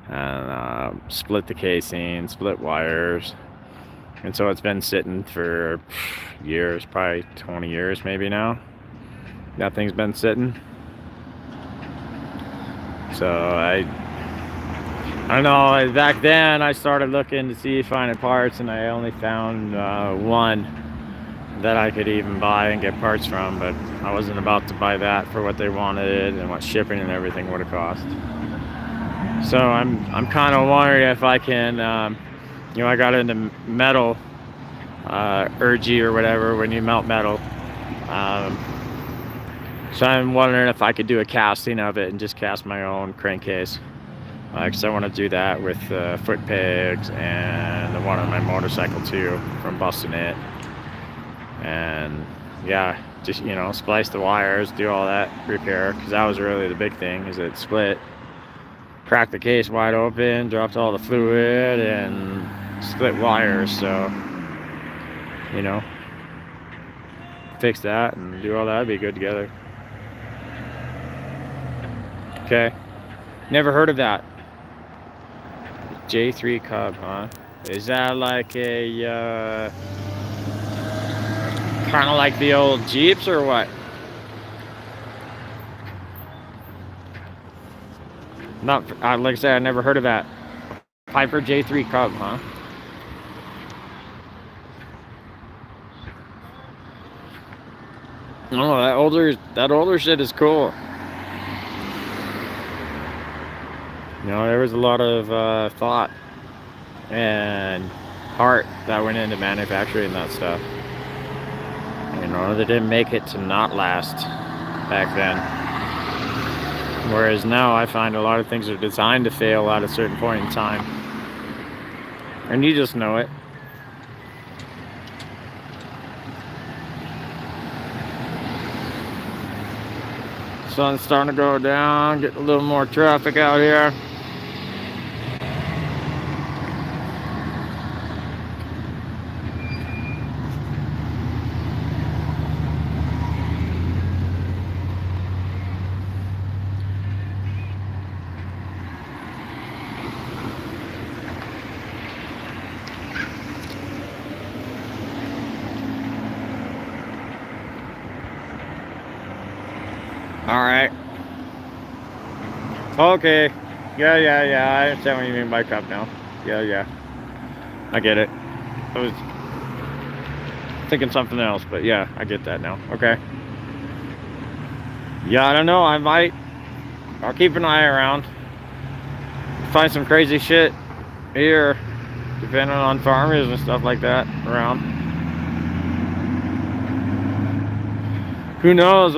and split the casing, split wires. And so it's been sitting for years, probably 20 years maybe now. That thing's been sitting. So I don't know, back then I started looking to see, finding parts, and I only found one that I could even buy and get parts from, but I wasn't about to buy that for what they wanted and what shipping and everything would have cost. So I'm kind of wondering if I can, you know, I got into metal, ergy or whatever, when you melt metal. So I'm wondering if I could do a casting of it and just cast my own crankcase. Because I want to do that with foot pegs and the one on my motorcycle too, from busting it. And yeah, just, you know, splice the wires, do all that repair, because that was really the big thing, is it split. cracked the case wide open, dropped all the fluid, and split wires. So, you know, fix that and do all that, it'd be good together. Okay. Never heard of that. J3 Cub, huh? Is that like a, kind of like the old Jeeps or what? Not, like I said, I never heard of that. Piper J3 Cub, huh? Oh, that older shit is cool. You know, there was a lot of thought and heart that went into manufacturing that stuff. You know, they didn't make it to not last back then. Whereas now I find a lot of things are designed to fail at a certain point in time. And you just know it. Sun's starting to go down, getting a little more traffic out here. Alright. Okay. Yeah. I understand what you mean by cup now. Yeah. I get it. I was thinking something else, but yeah, I get that now. Okay. Yeah, I don't know. I'll keep an eye around. Find some crazy shit here, depending on farmers and stuff like that around. Who knows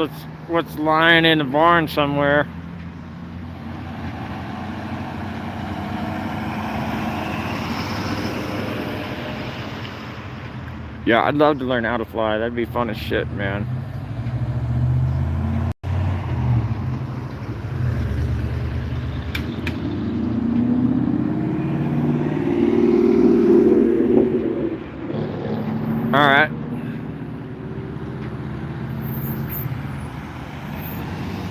what's lying in the barn somewhere. Yeah, I'd love to learn how to fly. That'd be fun as shit, man. Alright.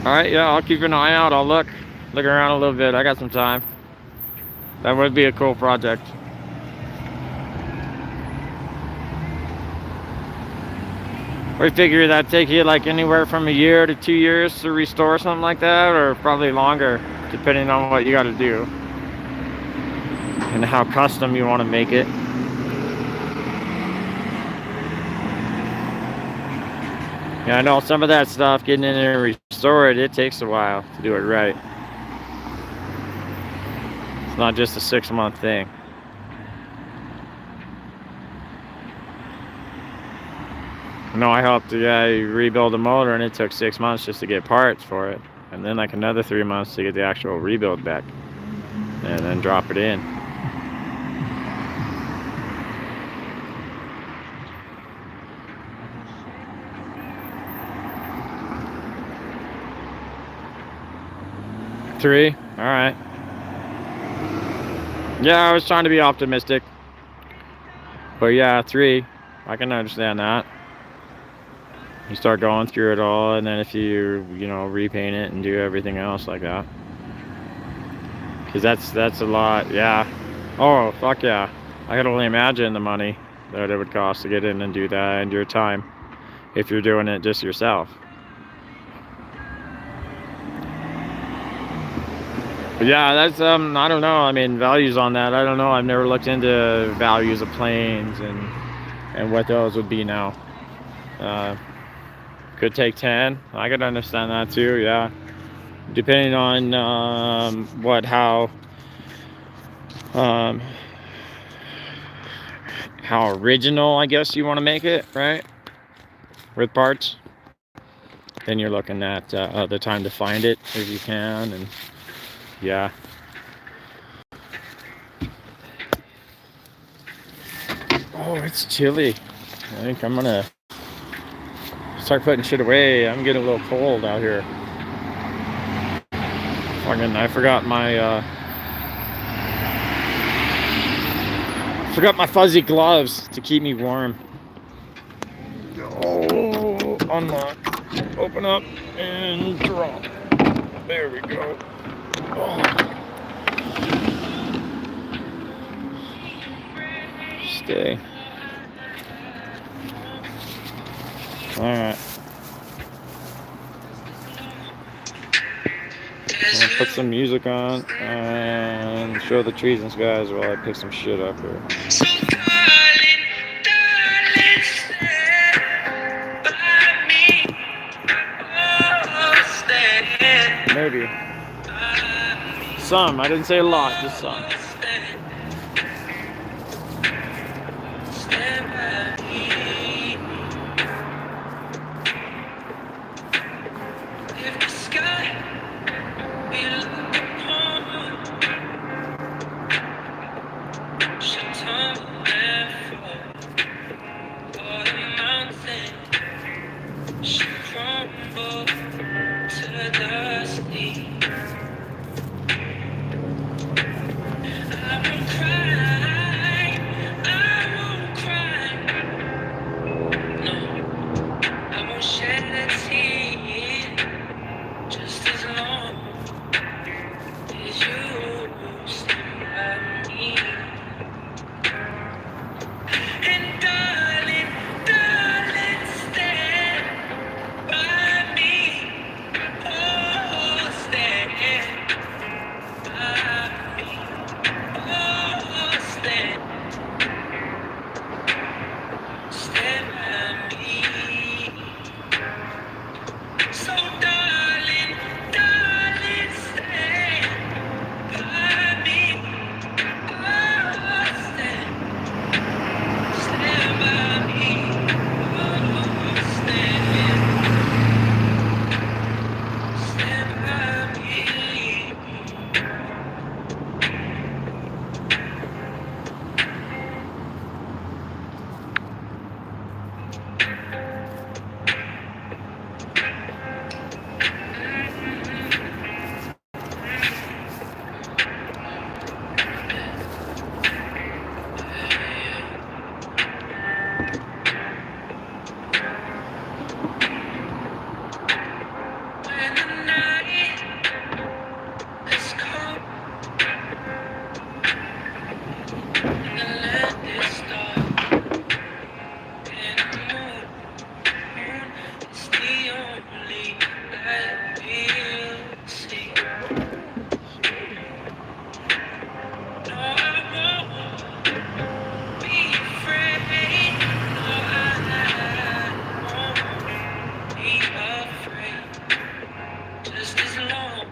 Alright, yeah, I'll keep an eye out. I'll look around a little bit. I got some time. That would be a cool project. We figure that'd take you like anywhere from a year to 2 years to restore something like that, or probably longer, depending on what you got to do and how custom you want to make it. Yeah, I know some of that stuff, getting in there and restore it, it takes a while to do it right. It's not just a 6-month thing. No, I helped the guy rebuild a motor, and it took 6 months just to get parts for it, and then like another 3 months to get the actual rebuild back, and then drop it in. Three? All right. Yeah, I was trying to be optimistic, but yeah, 3. I can understand that. You start going through it all, and then if you repaint it and do everything else like that, because that's a lot. Yeah. Oh fuck yeah, I can only imagine the money that it would cost to get in and do that, and your time if you're doing it just yourself. But yeah, that's I don't know, I mean, values on that, I don't know. I've never looked into values of planes and what those would be now. Could take 10. I could understand that too, yeah. Depending on how original, I guess, you want to make it, right? With parts. Then you're looking at the time to find it if you can, and yeah. Oh, it's chilly. I think I'm gonna start putting shit away. I'm getting a little cold out here. Fucking, I forgot my fuzzy gloves to keep me warm. Oh, unlock, open up, and drop. There we go. Oh. Stay. Alright. I'll put some music on and show the trees and skies while I pick some shit up here. So darling, darling, stand by me. Oh, stand Maybe. by me. Some. I didn't say a lot, just some. Stand by me. If the sky we look upon should tumble and fall, or the mountain should crumble to dust, I won't cry, I won't cry, no, I won't shed a tear, just as long as you stand by me. And darling, darling, stand by me. Oh, stand by me. Oh, stand by me. So darling, darling, stand by me. Oh, stand by me. Oh, stand by me. When the night has come and the land is dark and the moon is the only light we'll see. No, I won't be afraid. No, I won't be afraid. Just as long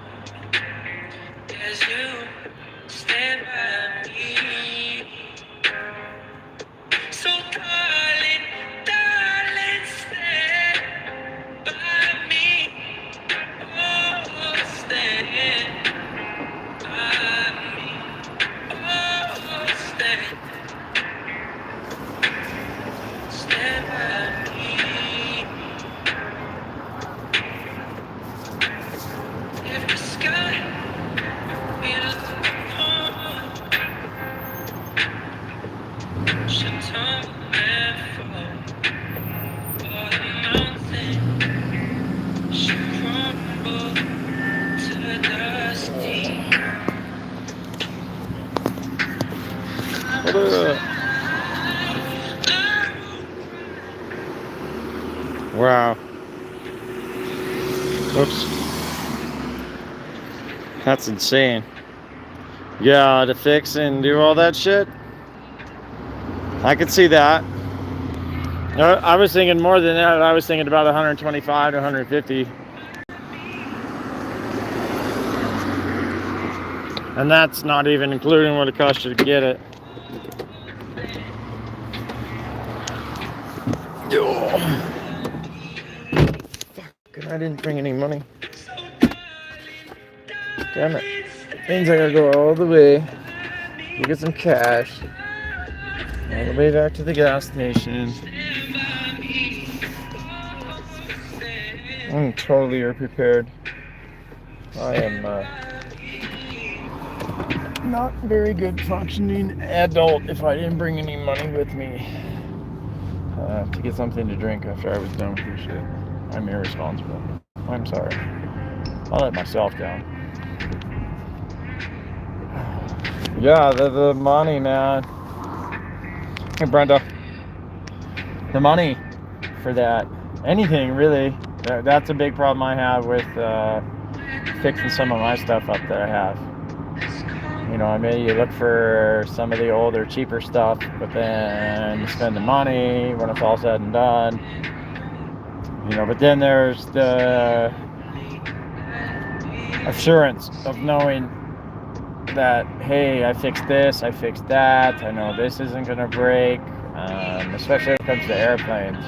as you stand by me. So darling, darling, stand by me. Oh, stand by me. Oh, stand by me. If the sky we look upon should tumble and fall, or the mountain should crumble to dust, What up? Wow. Oops. That's insane. Yeah, to fix and do all that shit. I could see that. I was thinking more than that. I was thinking about 125 to 150. And that's not even including what it cost you to get it. Fuck, I didn't bring any money. Damn it. Means I gotta go all the way to get some cash. All the way back to the gas station. I'm totally prepared. I am not very good functioning adult if I didn't bring any money with me to get something to drink after I was done with this shit. I'm irresponsible. I'm sorry. I let myself down. Yeah, the money, man. Hey, Brenda. The money for that. Anything, really. That's a big problem I have with fixing some of my stuff up that I have. You know, I mean, you look for some of the older, cheaper stuff, but then you spend the money when it's all said and done. You know, but then there's the assurance of knowing that, hey, I fixed this, I fixed that, I know this isn't going to break, especially when it comes to airplanes.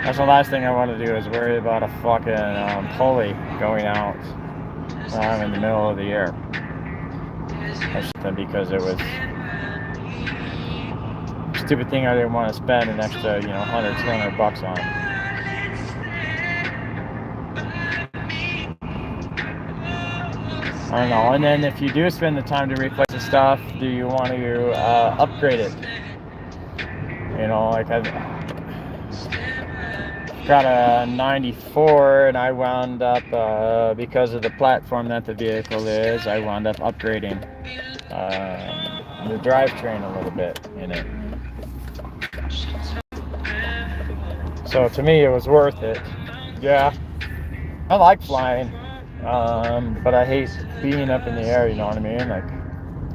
That's the last thing I want to do is worry about a fucking pulley going out while I'm in the middle of the air. Because it was a stupid thing I didn't want to spend an extra, you know, 100, 200 bucks on. I don't know. And then if you do spend the time to replace the stuff, do you want to upgrade it? You know, like I've got a 94 and I wound up, because of the platform that the vehicle is, I wound up upgrading the drivetrain a little bit in it. So to me it was worth it. Yeah, I like flying, but I hate being up in the air, you know what I mean? Like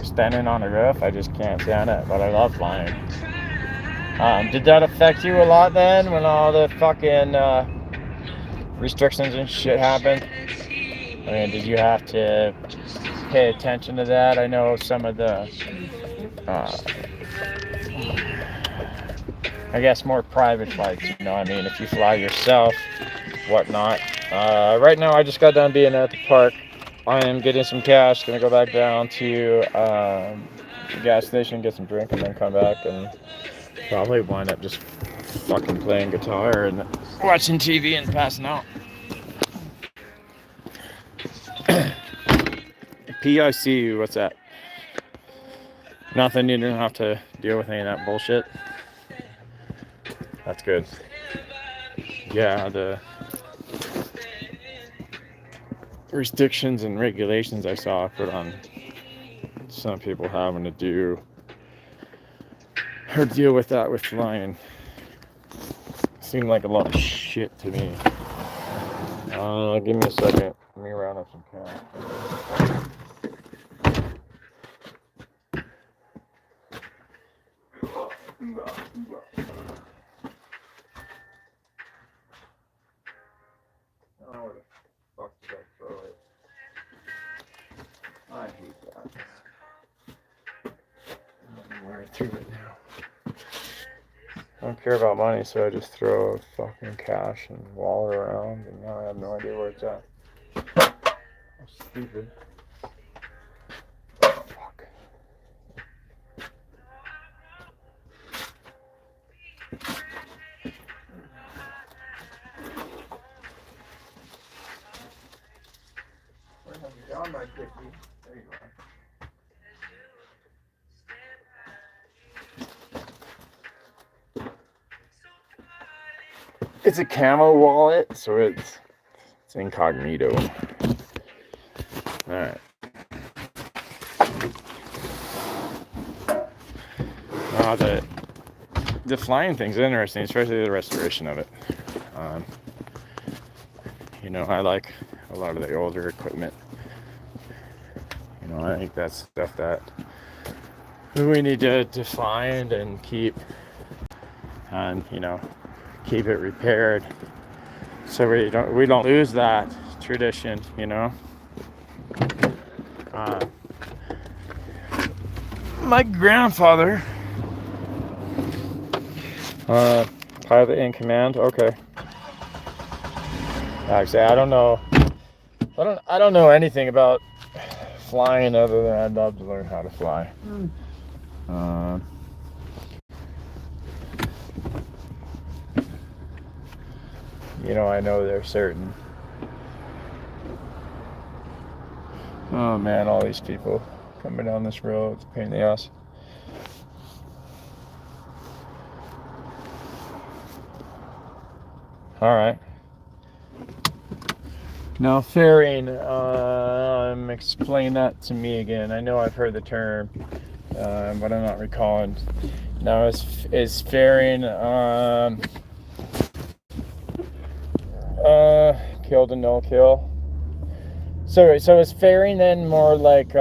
standing on a roof, I just can't stand it, but I love flying. Did that affect you a lot then when all the fucking restrictions and shit happened? I mean, did you have to pay attention to that? I know some of the, I guess more private flights, you know, I mean, if you fly yourself, whatnot. Right now I just got done being at the park. I am getting some cash, gonna go back down to the gas station, get some drink, and then come back and probably wind up just fucking playing guitar and watching TV and passing out. PIC, what's that? Nothing, you don't have to deal with any of that bullshit. That's good. Yeah, the restrictions and regulations I saw put on some people having to do or deal with that with flying seemed like a lot of shit to me. Give me a second. Let me round up some cash. Where the fuck did I throw it? I hate that. I don't know where I threw it now. I don't care about money, so I just throw fucking cash and wallet around, and now I have no idea where it's at. I'm stupid. Oh, fuck. Where have you gone, my Dickie? There you are. It's a camo wallet, so it's incognito. Alright. The flying thing's interesting, especially the restoration of it. You know, I like a lot of the older equipment. You know, I think that's stuff that we need to find and keep, and you know, keep it repaired so we don't lose that tradition, you know. My grandfather, pilot in command. Okay. Actually, I don't know anything about flying other than I'd love to learn how to fly. You know, I know there's certain. Oh man, all these people coming down this road. It's a pain in the ass. All right. Now ferrying, explain that to me again. I know I've heard the term, but I'm not recalling. Now is ferrying kill to no kill? So is ferrying then more like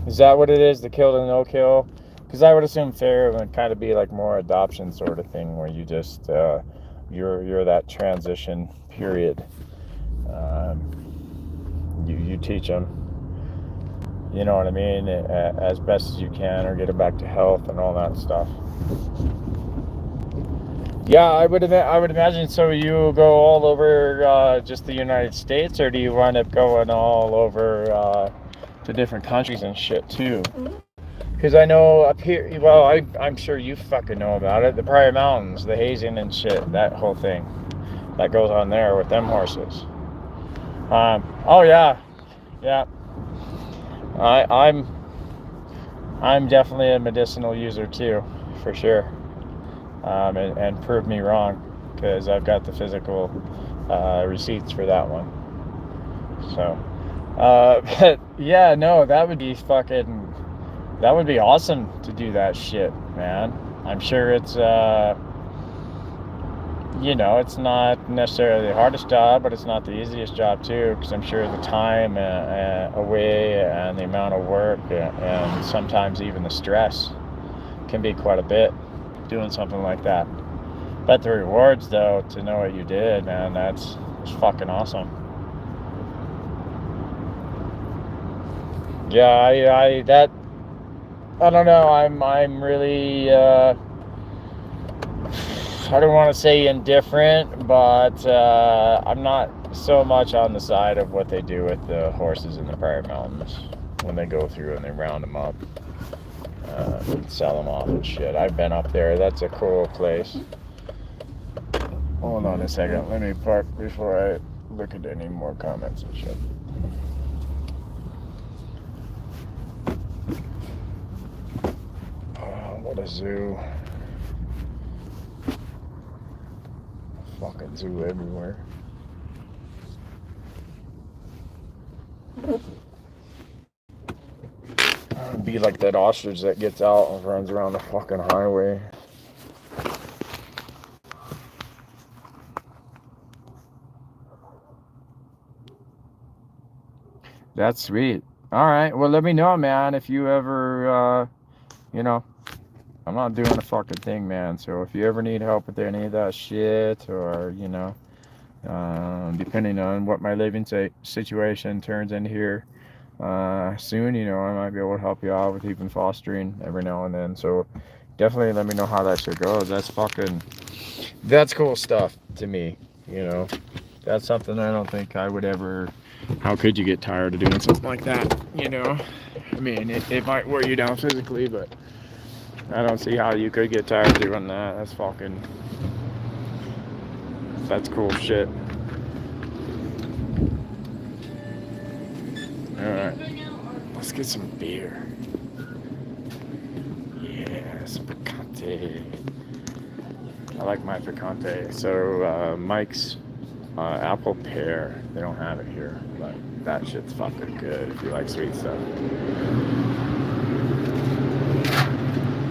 is that what it is, the kill to no kill? Because I would assume fair would kind of be like more adoption sort of thing, where you just you're that transition period. You teach them, you know what I mean, as best as you can, or get them back to health and all that stuff. Yeah, I would imagine. So you go all over just the United States, or do you wind up going all over to different countries and shit too? Because I know up here, well, I'm sure you fucking know about it, the Prairie Mountains, the hazing and shit, that whole thing that goes on there with them horses. Oh yeah. I'm definitely a medicinal user too, for sure. And prove me wrong, because I've got the physical receipts for that one. So, but yeah, no, that would be awesome to do that shit, man. I'm sure it's it's not necessarily the hardest job, but it's not the easiest job too, because I'm sure the time away and the amount of work and sometimes even the stress can be quite a bit doing something like that. But the rewards, though, to know what you did, man, that's fucking awesome. Yeah, I don't know, I'm really I don't want to say indifferent, but I'm not so much on the side of what they do with the horses in the Prairie Mountains when they go through and they round them up and sell them off and shit. I've been up there. That's a cool place. Hold on a second. Let me park before I look at any more comments and shit. Oh, what a zoo. Fucking zoo everywhere. It'd be like that ostrich that gets out and runs around the fucking highway. That's sweet. All right. Well, let me know, man, if you ever, I'm not doing a fucking thing, man. So if you ever need help with any of that shit, or, depending on what my living situation turns into here soon, I might be able to help you out with even fostering every now and then. So definitely let me know how that shit goes. That's cool stuff to me, That's something I don't think I would ever. How could you get tired of doing something like that, I mean, it might wear you down physically, but I don't see how you could get tired of doing that. That's cool shit. Alright, let's get some beer. Yeah, some Picante. I like my Picante. So, Mike's apple pear, they don't have it here, but that shit's fucking good if you like sweet stuff.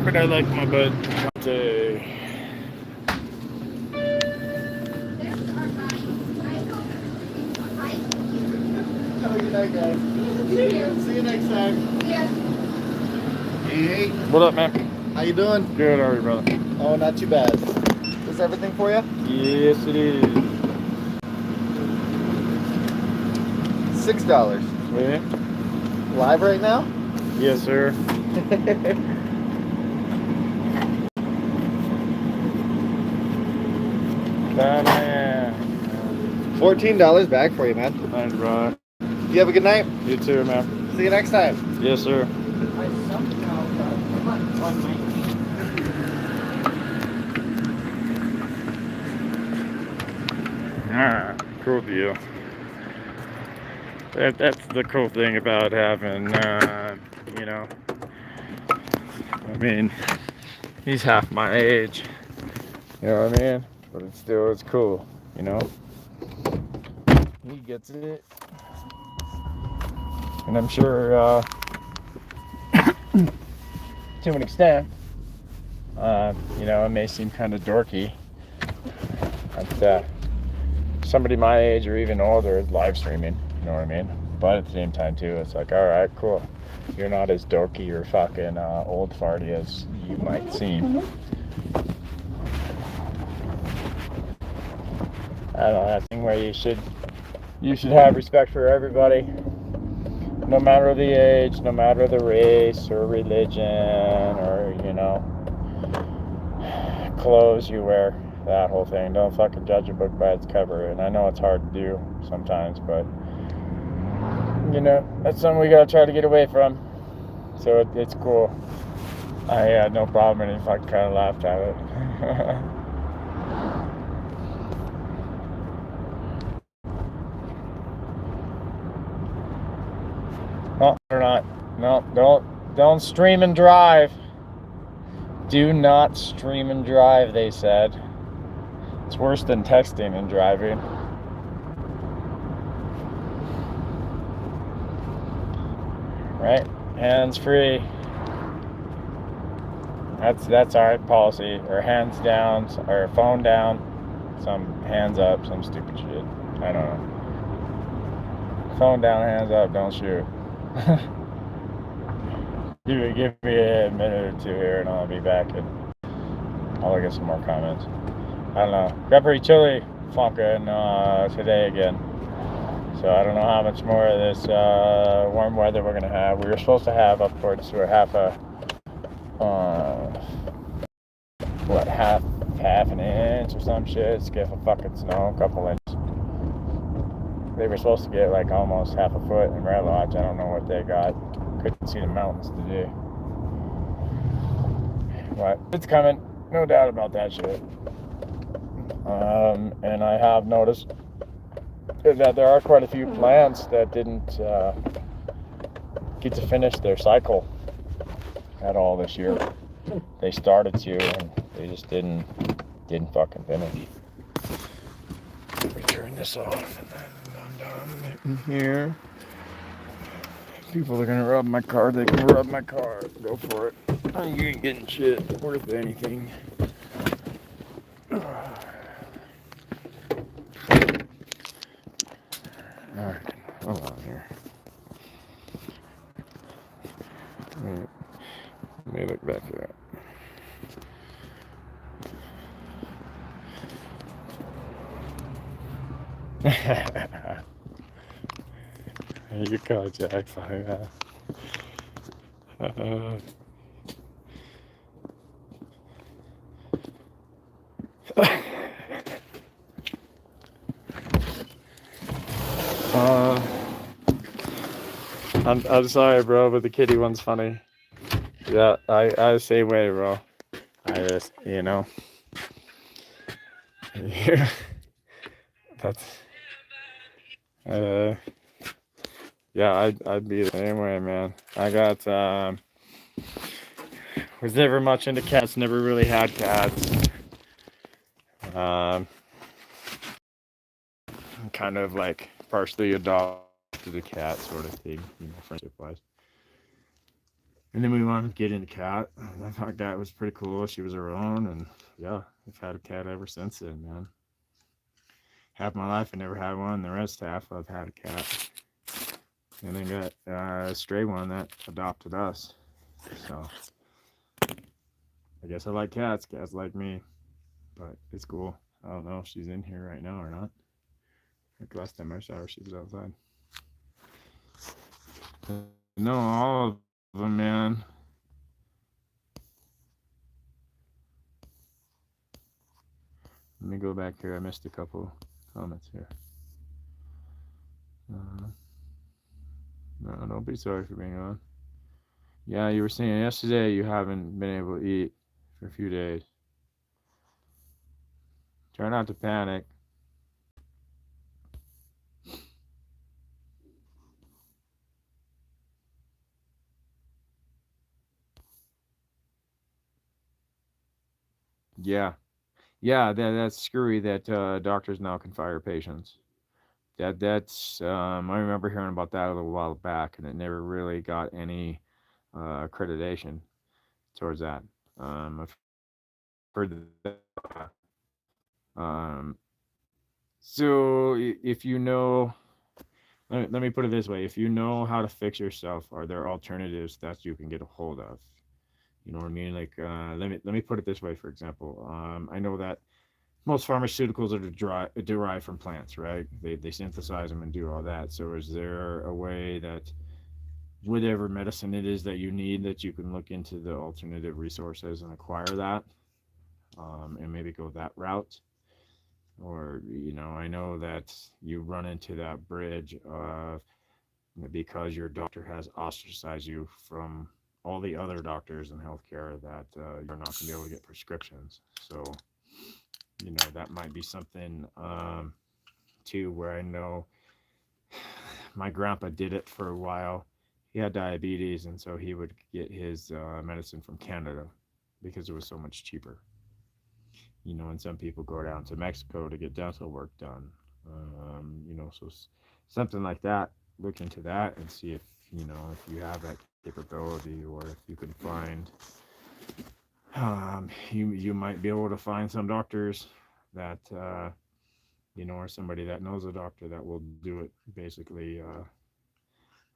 But I like my Bud Picante. Have a good night, guys. See you next time. Yeah. Hey. What up, man? How you doing? Good, how are you, brother? Oh, not too bad. Is everything for you? Yes, it is. $6. Sweet. Live right now? Yes, sir. That I am. $14 back for you, man. Thanks, brother. You have a good night. You too, man. See you next time. Yes, sir. Alright, cool deal. That's the cool thing about having, you know, I mean, he's half my age. You know what I mean? But it still is cool, you know? He gets it. And I'm sure, to an extent, you know, it may seem kind of dorky. But somebody my age or even older is live streaming, you know what I mean? But at the same time, too, it's like, alright, cool. You're not as dorky or fucking old farty as you might seem. I don't know, that thing where you should have respect for everybody, no matter the age, no matter the race or religion or, you know, clothes you wear, that whole thing. Don't fucking judge a book by its cover. And I know it's hard to do sometimes, but, you know, that's something we gotta try to get away from. So it's cool. I had no problem, and he fucking kind of laughed at it. No, they're not. No, don't stream and drive. Do not stream and drive, they said. It's worse than texting and driving. Right? Hands free. That's our policy. Or hands down, or phone down, some hands up, some stupid shit. I don't know. Phone down, hands up, don't shoot. Give me a minute or two here and I'll be back and I'll get some more comments. I don't know. Peppery chili funkin' today again. So I don't know how much more of this warm weather we're gonna have. We were supposed to have upwards to half an inch or some shit. Skiff of fucking snow, a couple inches. They were supposed to get like almost half a foot in Red Lodge. I don't know what they got. Couldn't see the mountains today. But it's coming, no doubt about that shit. And I have noticed that there are quite a few plants that didn't get to finish their cycle at all this year. They started to, and they just didn't fucking finish. Let me turn this off, and then I'm done in here. People are gonna rob my car. They can rob my car. Go for it. You ain't getting shit worth anything. Alright, hold on here. Let me look back to that. You go, Jack. I'm sorry, bro, but the kitty one's funny. Yeah, I the same way, bro. I just, you know. That's yeah, I'd be the same way, man. I got was never much into cats, never really had cats. Kind of like partially adopted a cat sort of thing, you know, friendship wise. And then we wanted to get into cat. I thought cat was pretty cool. She was her own, and yeah, I've had a cat ever since then, man. Half my life I never had one. The rest half I've had a cat. And then got a stray one that adopted us. So I guess I like cats. Cats like me. But it's cool. I don't know if she's in here right now or not. I think last time I saw her, she was outside. No, all of them, man. Let me go back here. I missed a couple comments here. No, don't be sorry for being on. Yeah, you were saying yesterday you haven't been able to eat for a few days. Try not to panic. Yeah. Yeah, that's screwy that doctors now can fire patients. That's I remember hearing about that a little while back, and it never really got any accreditation towards that. I've heard that. Um, so if you know, let me put it this way: if you know how to fix yourself, are there alternatives that you can get a hold of? You know what I mean? Like, let me put it this way. For example, I know that most pharmaceuticals are derived from plants, right? They synthesize them and do all that. So is there a way that whatever medicine it is that you need, that you can look into the alternative resources and acquire that, and maybe go that route? Or, I know that you run into that bridge of, because your doctor has ostracized you from all the other doctors in healthcare, that you're not going to be able to get prescriptions. So, that might be something too, where I know my grandpa did it for a while. He had diabetes, and so he would get his medicine from Canada because it was so much cheaper. And some people go down to Mexico to get dental work done. So something like that. Look into that and see if you have that capability, or if you can find. You might be able to find some doctors that or somebody that knows a doctor that will do it basically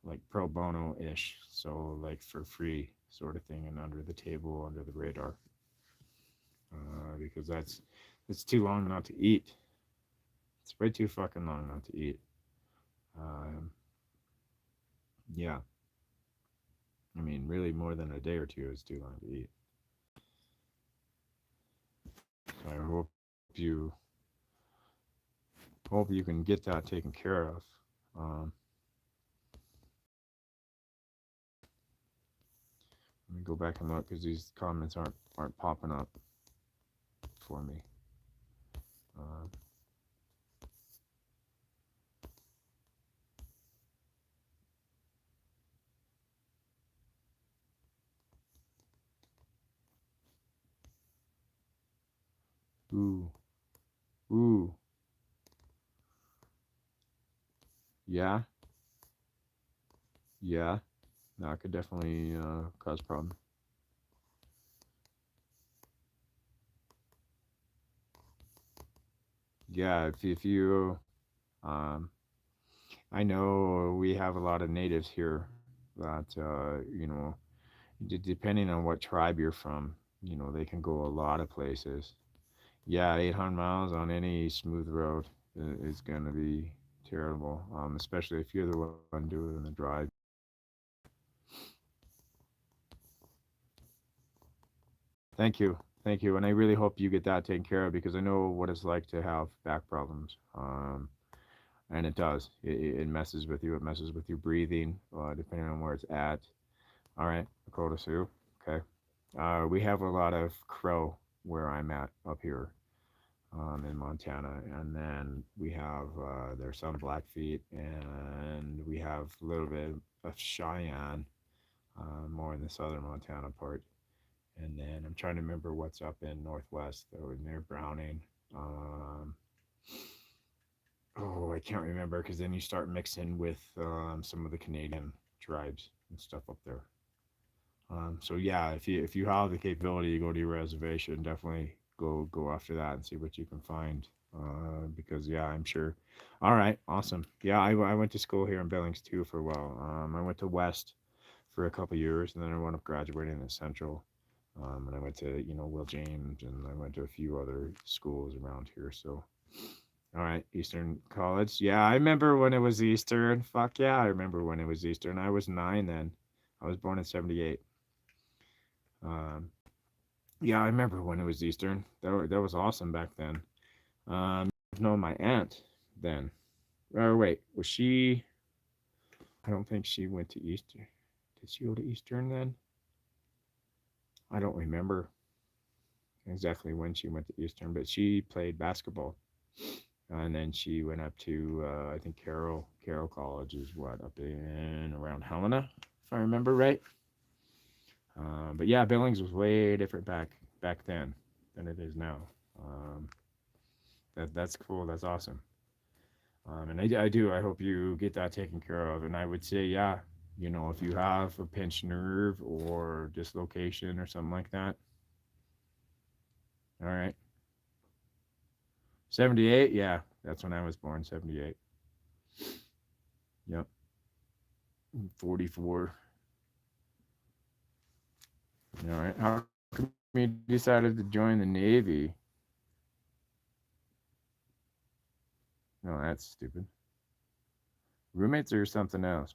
like pro bono ish, so like for free sort of thing, and under the table, under the radar, because it's too long not to eat. It's way too fucking long not to eat. Um, yeah, I mean, really, more than a day or two is too long to eat. So I you hope you can get that taken care of. Um, Let me go back and look because these comments aren't popping up for me. Um, ooh, ooh, yeah, yeah. That could definitely cause problem. Yeah, if you, um, I know we have a lot of natives here that depending on what tribe you're from, they can go a lot of places. Yeah, 800 miles on any smooth road is going to be terrible, especially if you're the one doing the drive. Thank you. Thank you. And I really hope you get that taken care of, because I know what it's like to have back problems. And it does. It messes with you. It messes with your breathing, depending on where it's at. All right, Dakota Sioux. Okay. We have a lot of crow where I'm at up here, in Montana. And then we have, there's some Blackfeet, and we have a little bit of Cheyenne, more in the southern Montana part. And then I'm trying to remember what's up in Northwest, though, near Browning. Um, oh, I can't remember, because then you start mixing with some of the Canadian tribes and stuff up there. So yeah, if you have the capability to go to your reservation, definitely go after that and see what you can find. Because yeah, I'm sure. All right, awesome. Yeah, I went to school here in Billings too for a while. I went to West for a couple years, and then I wound up graduating at Central. And I went to, Will James, and I went to a few other schools around here. So, all right, Eastern College. Yeah, I remember when it was Eastern. Fuck yeah, I remember when it was Eastern. I was 9 then. I was born in '78. Um, yeah, I remember when it was Eastern. That was awesome back then. I've known my aunt then. Or wait, was she? I don't think she went to Eastern. Did she go to Eastern then? I don't remember exactly when she went to Eastern, but she played basketball, and then she went up to, I think, Carroll College is what, up in around Helena, if I remember right. But yeah, Billings was way different back then. than it is now. That's cool. That's awesome. And I hope you get that taken care of. And I would say, yeah, if you have a pinched nerve or dislocation or something like that, all right. 78, yeah, that's when I was born, 78. Yep, 44. All right. How come you decided to join the Navy? No, that's stupid. Roommates or something else?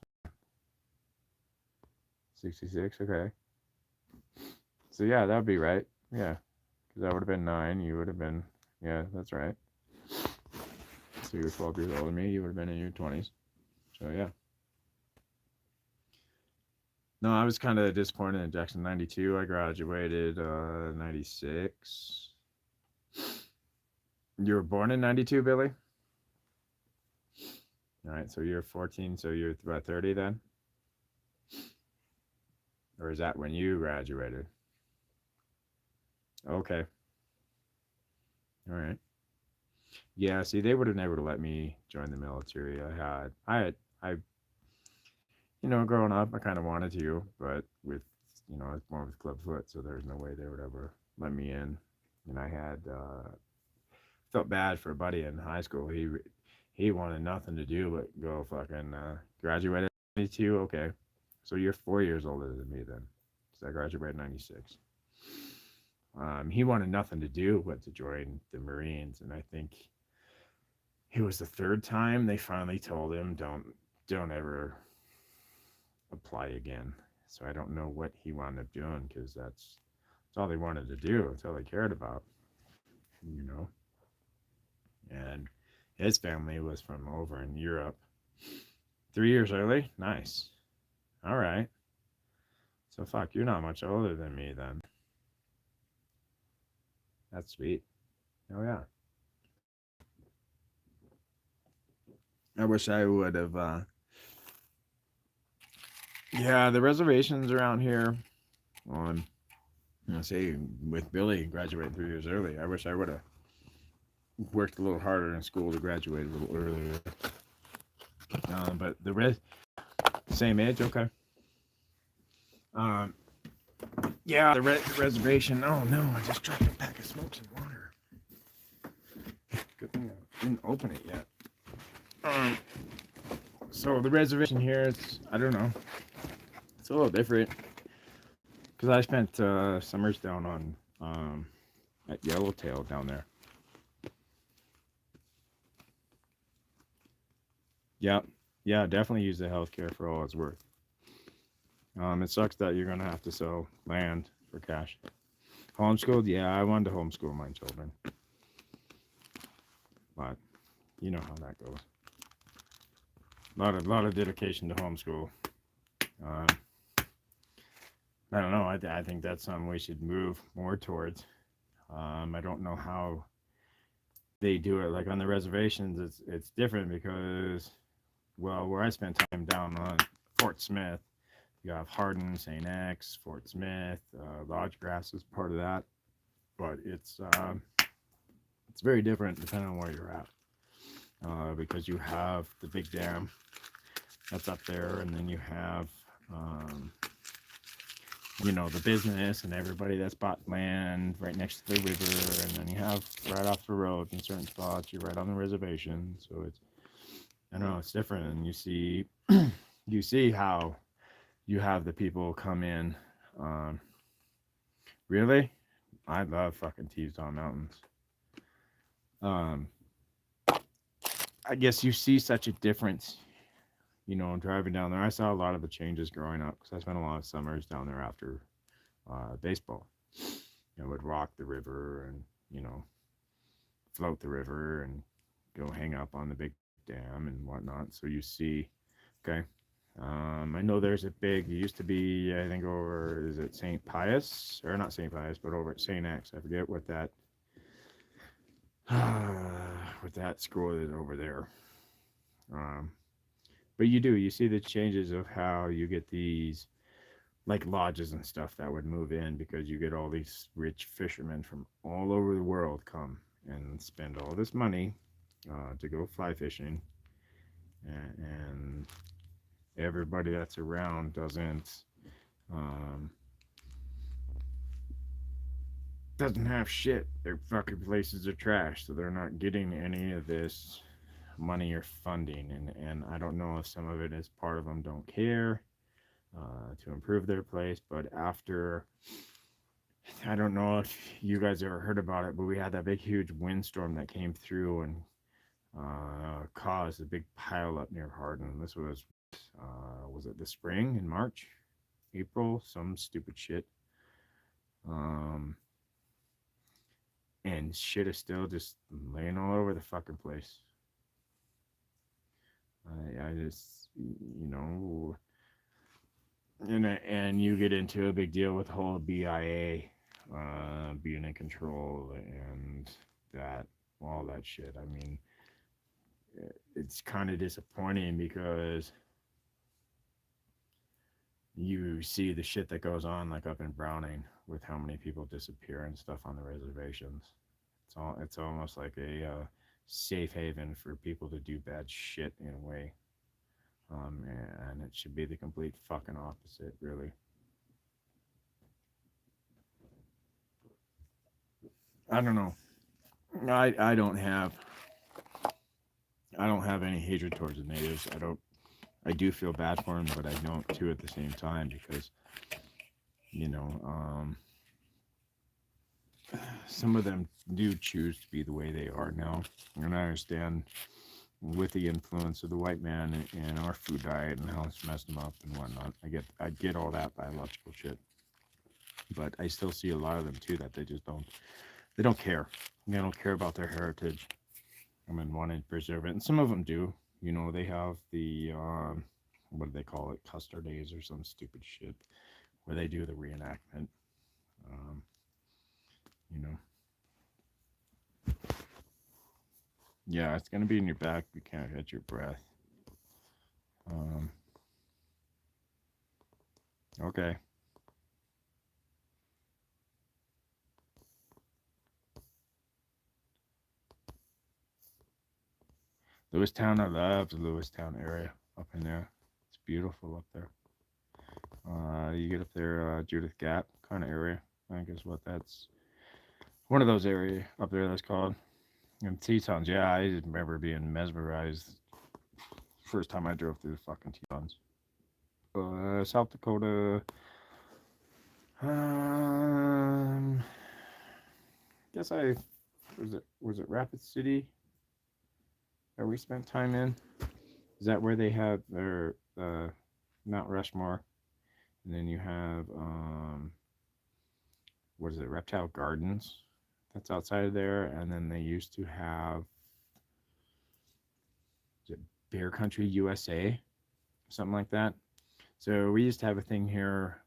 66, okay. So, yeah, that'd be right. Yeah, because I would have been 9. You would have been, yeah, that's right. So, you're 12 years older than me. You would have been in your 20s. So, yeah. No, I was kind of disappointed in Jackson 92. I graduated 96. You were born in 92, Billy? All right, so you're 14, so you're about 30 then? Or is that when you graduated? Okay. All right. Yeah, see, they would have never let me join the military. Growing up, I kind of wanted to, but I was born with club foot, so there's no way they would ever let me in. And I had felt bad for a buddy in high school. He wanted nothing to do but go fucking graduate at 92. Okay, so you're 4 years older than me then, because I graduated in 96. He wanted nothing to do but to join the Marines, and I think it was the third time they finally told him don't ever apply again. So I don't know what he wound up doing, because that's all they wanted to do. That's all they cared about, you know. And his family was from over in Europe. 3 years early, nice. All right. So fuck, you're not much older than me then. That's sweet. Oh yeah. I wish I would have. Yeah, the reservations around here on, say, with Billy graduating 3 years early. I wish I would have worked a little harder in school to graduate a little earlier. But same age, okay. Yeah, the reservation. Oh no, I just dropped a pack of smokes and water. Good thing I didn't open it yet. So the reservation here, I don't know. It's a little different, because I spent summers down on at Yellowtail down there. Yeah, definitely use the healthcare for all it's worth. It sucks that you're gonna have to sell land for cash. Homeschooled, yeah, I wanted to homeschool my children, but you know how that goes. Lot of dedication to homeschool. I don't know. I think that's something we should move more towards. I don't know how they do it. Like on the reservations, it's different because, well, where I spent time down on Fort Smith, you have Hardin, St. X, Fort Smith, Lodge Grass is part of that, but it's very different depending on where you're at, because you have the big dam that's up there, and then you have the business and everybody that's bought land right next to the river, and then you have right off the road in certain spots, you're right on the reservation. So I don't know, it's different. And you see how you have the people come in. Really, I love fucking Teton Mountains. I guess you see such a difference, driving down there. I saw a lot of the changes growing up, because I spent a lot of summers down there after baseball. Would rock the river and float the river and go hang up on the big dam and whatnot. So you see, okay. I know there's it used to be, I think, over, is it St. Pius? Or not St. Pius, but over at St. X. I forget what that school is over there. But you see the changes of how you get these like lodges and stuff that would move in because you get all these rich fishermen from all over the world come and spend all this money to go fly fishing, and everybody that's around um, doesn't have shit. Their fucking places are trash, so they're not getting any of this money or funding. And I don't know if some of it is part of them don't care to improve their place, but after, I don't know if you guys ever heard about it, but we had that big huge windstorm that came through and caused a big pile up near Hardin. This was it the spring in March, April, some stupid shit. Um, and shit is still just laying all over the fucking place. I just, you know, and you get into a big deal with the whole BIA being in control and that all that shit. I mean, it's kind of disappointing because you see the shit that goes on like up in Browning with how many people disappear and stuff on the reservations. It's almost like a safe haven for people to do bad shit in a way. And it should be the complete fucking opposite, really. I don't know. I don't have any hatred towards the natives. I do feel bad for them, but I don't too at the same time because you know some of them do choose to be the way they are now, and I understand with the influence of the white man and our food diet and how it's messed them up and whatnot. I get all that biological shit, but I still see a lot of them too that they don't care. They don't care about their heritage. I mean, wanting to preserve it, and some of them do. You know, they have the what do they call it, Custer Days or some stupid shit where they do the reenactment. Um, you know, yeah, it's gonna be in your back. You can't catch your breath. Um, okay. Lewistown, I love the Lewistown area up in there. It's beautiful up there. You get up there, Judith Gap kind of area. I think is what that's one of those area up there that's called. And Tetons, yeah, I remember being mesmerized first time I drove through the fucking Tetons. South Dakota. Um, guess I was it Rapid City that we spent time in? Is that where they have their Mount Rushmore? And then you have what is it, Reptile Gardens? That's outside of there, and then they used to have Bear Country USA, something like that. So we used to have a thing here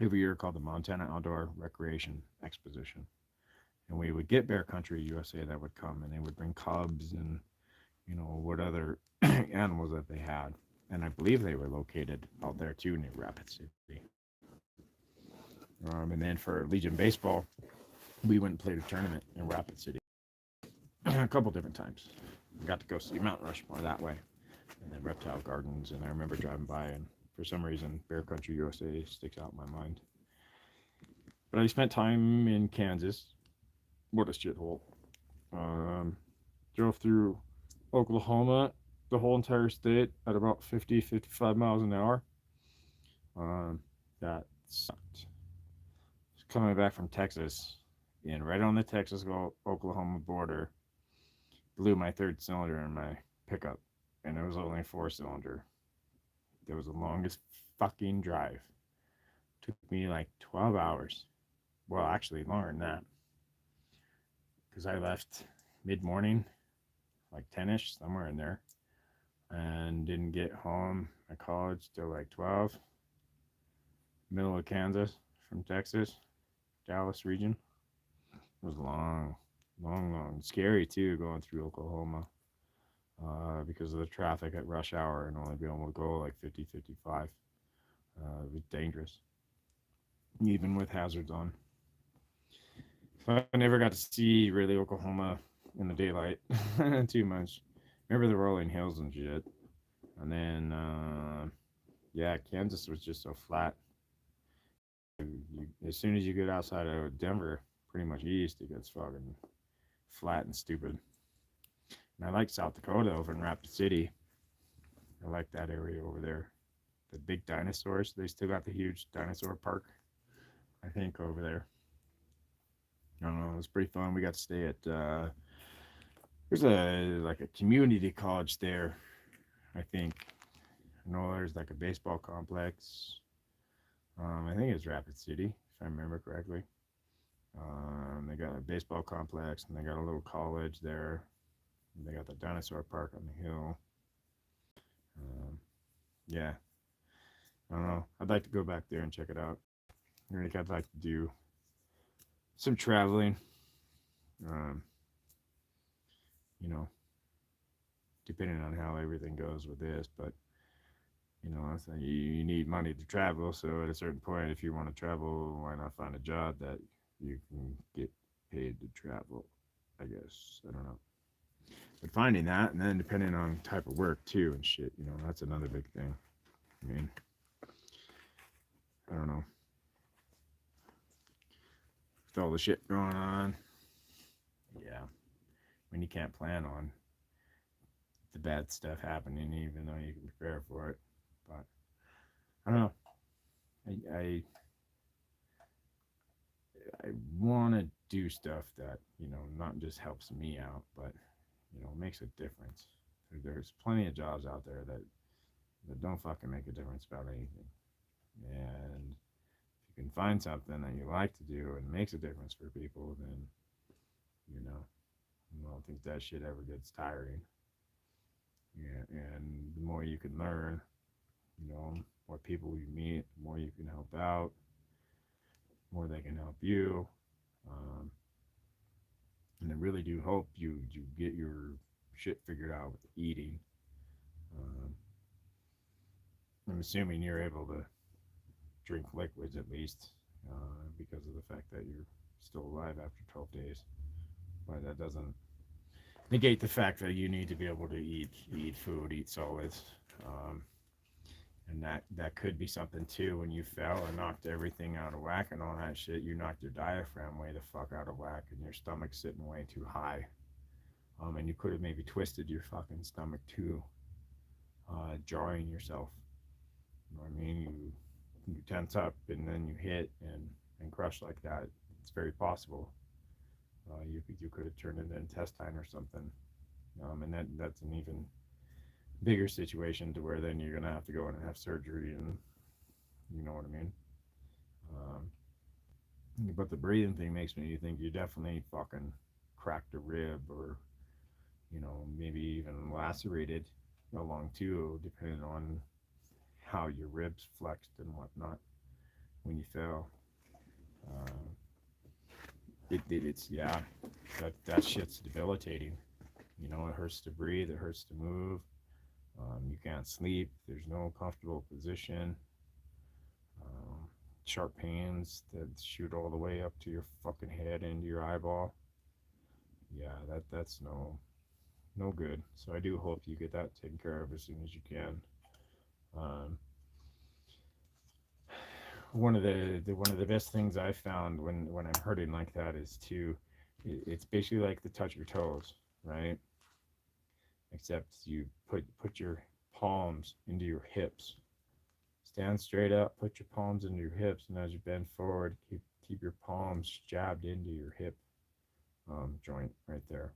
every year called the Montana Outdoor Recreation Exposition, and we would get Bear Country USA that would come, and they would bring cubs and what other animals that they had, and I believe they were located out there too near Rapid City. And then for Legion Baseball, we went and played a tournament in Rapid City a couple different times. We got to go see Mount Rushmore that way, and then Reptile Gardens. And I remember driving by, and for some reason, Bear Country USA sticks out in my mind. But I spent time in Kansas. What a shithole. Drove through Oklahoma, the whole entire state, at about 50, 55 miles an hour. That sucked. Coming back from Texas, and right on the Texas Oklahoma border, blew my third cylinder in my pickup, and it was only 4-cylinder. It was the longest fucking drive. Took me like 12 hours. Well, actually longer than that, because I left mid-morning, like 10ish, somewhere in there, and didn't get home at college till like 12. Middle of Kansas from Texas, Dallas region. It was long, scary too, going through Oklahoma because of the traffic at rush hour and only being able to go like 50, 55. It was dangerous, even with hazards on. So I never got to see really Oklahoma in the daylight too much. Remember the rolling hills and shit. And then, yeah, Kansas was just so flat. As soon as you get outside of Denver, pretty much east, it gets fucking flat and stupid. And I like South Dakota over in Rapid City. I like that area over there. The big dinosaurs. They still got the huge dinosaur park, I think, over there. I don't know. It was pretty fun. We got to stay at there's a community college there. I think. I know there's like a baseball complex. I think it's Rapid City, if I remember correctly. They got a baseball complex and they got a little college there. And they got the dinosaur park on the hill. Um, yeah, I don't know. I'd like to go back there and check it out. I think I'd like to do some traveling. Um, you know, depending on how everything goes with this, but you need money to travel. So at a certain point, if you want to travel, why not find a job that you can get paid to travel? I guess I don't know. But finding that, and then depending on type of work too and shit, that's another big thing. I mean, I don't know. With all the shit going on, yeah. When you can't plan on the bad stuff happening, even though you can prepare for it. But I don't know. I want to do stuff that not just helps me out, but makes a difference. There's plenty of jobs out there that don't fucking make a difference about anything. And if you can find something that you like to do and makes a difference for people, then I don't think that shit ever gets tiring. Yeah, and the more you can learn, more people you meet, the more you can help out, the more they can help you. Um, and I really do hope you get your shit figured out with eating. Um, I'm assuming you're able to drink liquids at least because of the fact that you're still alive after 12 days. But that doesn't negate the fact that you need to be able to eat food, eat solids. And that could be something too. When you fell and knocked everything out of whack and all that shit, you knocked your diaphragm way the fuck out of whack, and your stomach's sitting way too high. And you could have maybe twisted your fucking stomach too, jarring yourself. You know what I mean? You tense up and then you hit and crush like that. It's very possible. You could have turned into intestine or something. And that's an even bigger situation to where then you're gonna have to go in and have surgery, and you know what I mean. Um, but the breathing thing makes me think you definitely fucking cracked a rib, or maybe even lacerated along too, depending on how your ribs flexed and whatnot when you fell. Uh, it's yeah, that shit's debilitating. It hurts to breathe, it hurts to move. You can't sleep. There's no comfortable position. Sharp pains that shoot all the way up to your fucking head into your eyeball. Yeah, that's no good. So I do hope you get that taken care of as soon as you can. Um, one of the best things I found when I'm hurting like that is it's basically like the touch your toes, right? Except you put your palms into your hips. Stand straight up, put your palms into your hips, and as you bend forward, keep your palms jabbed into your hip joint right there,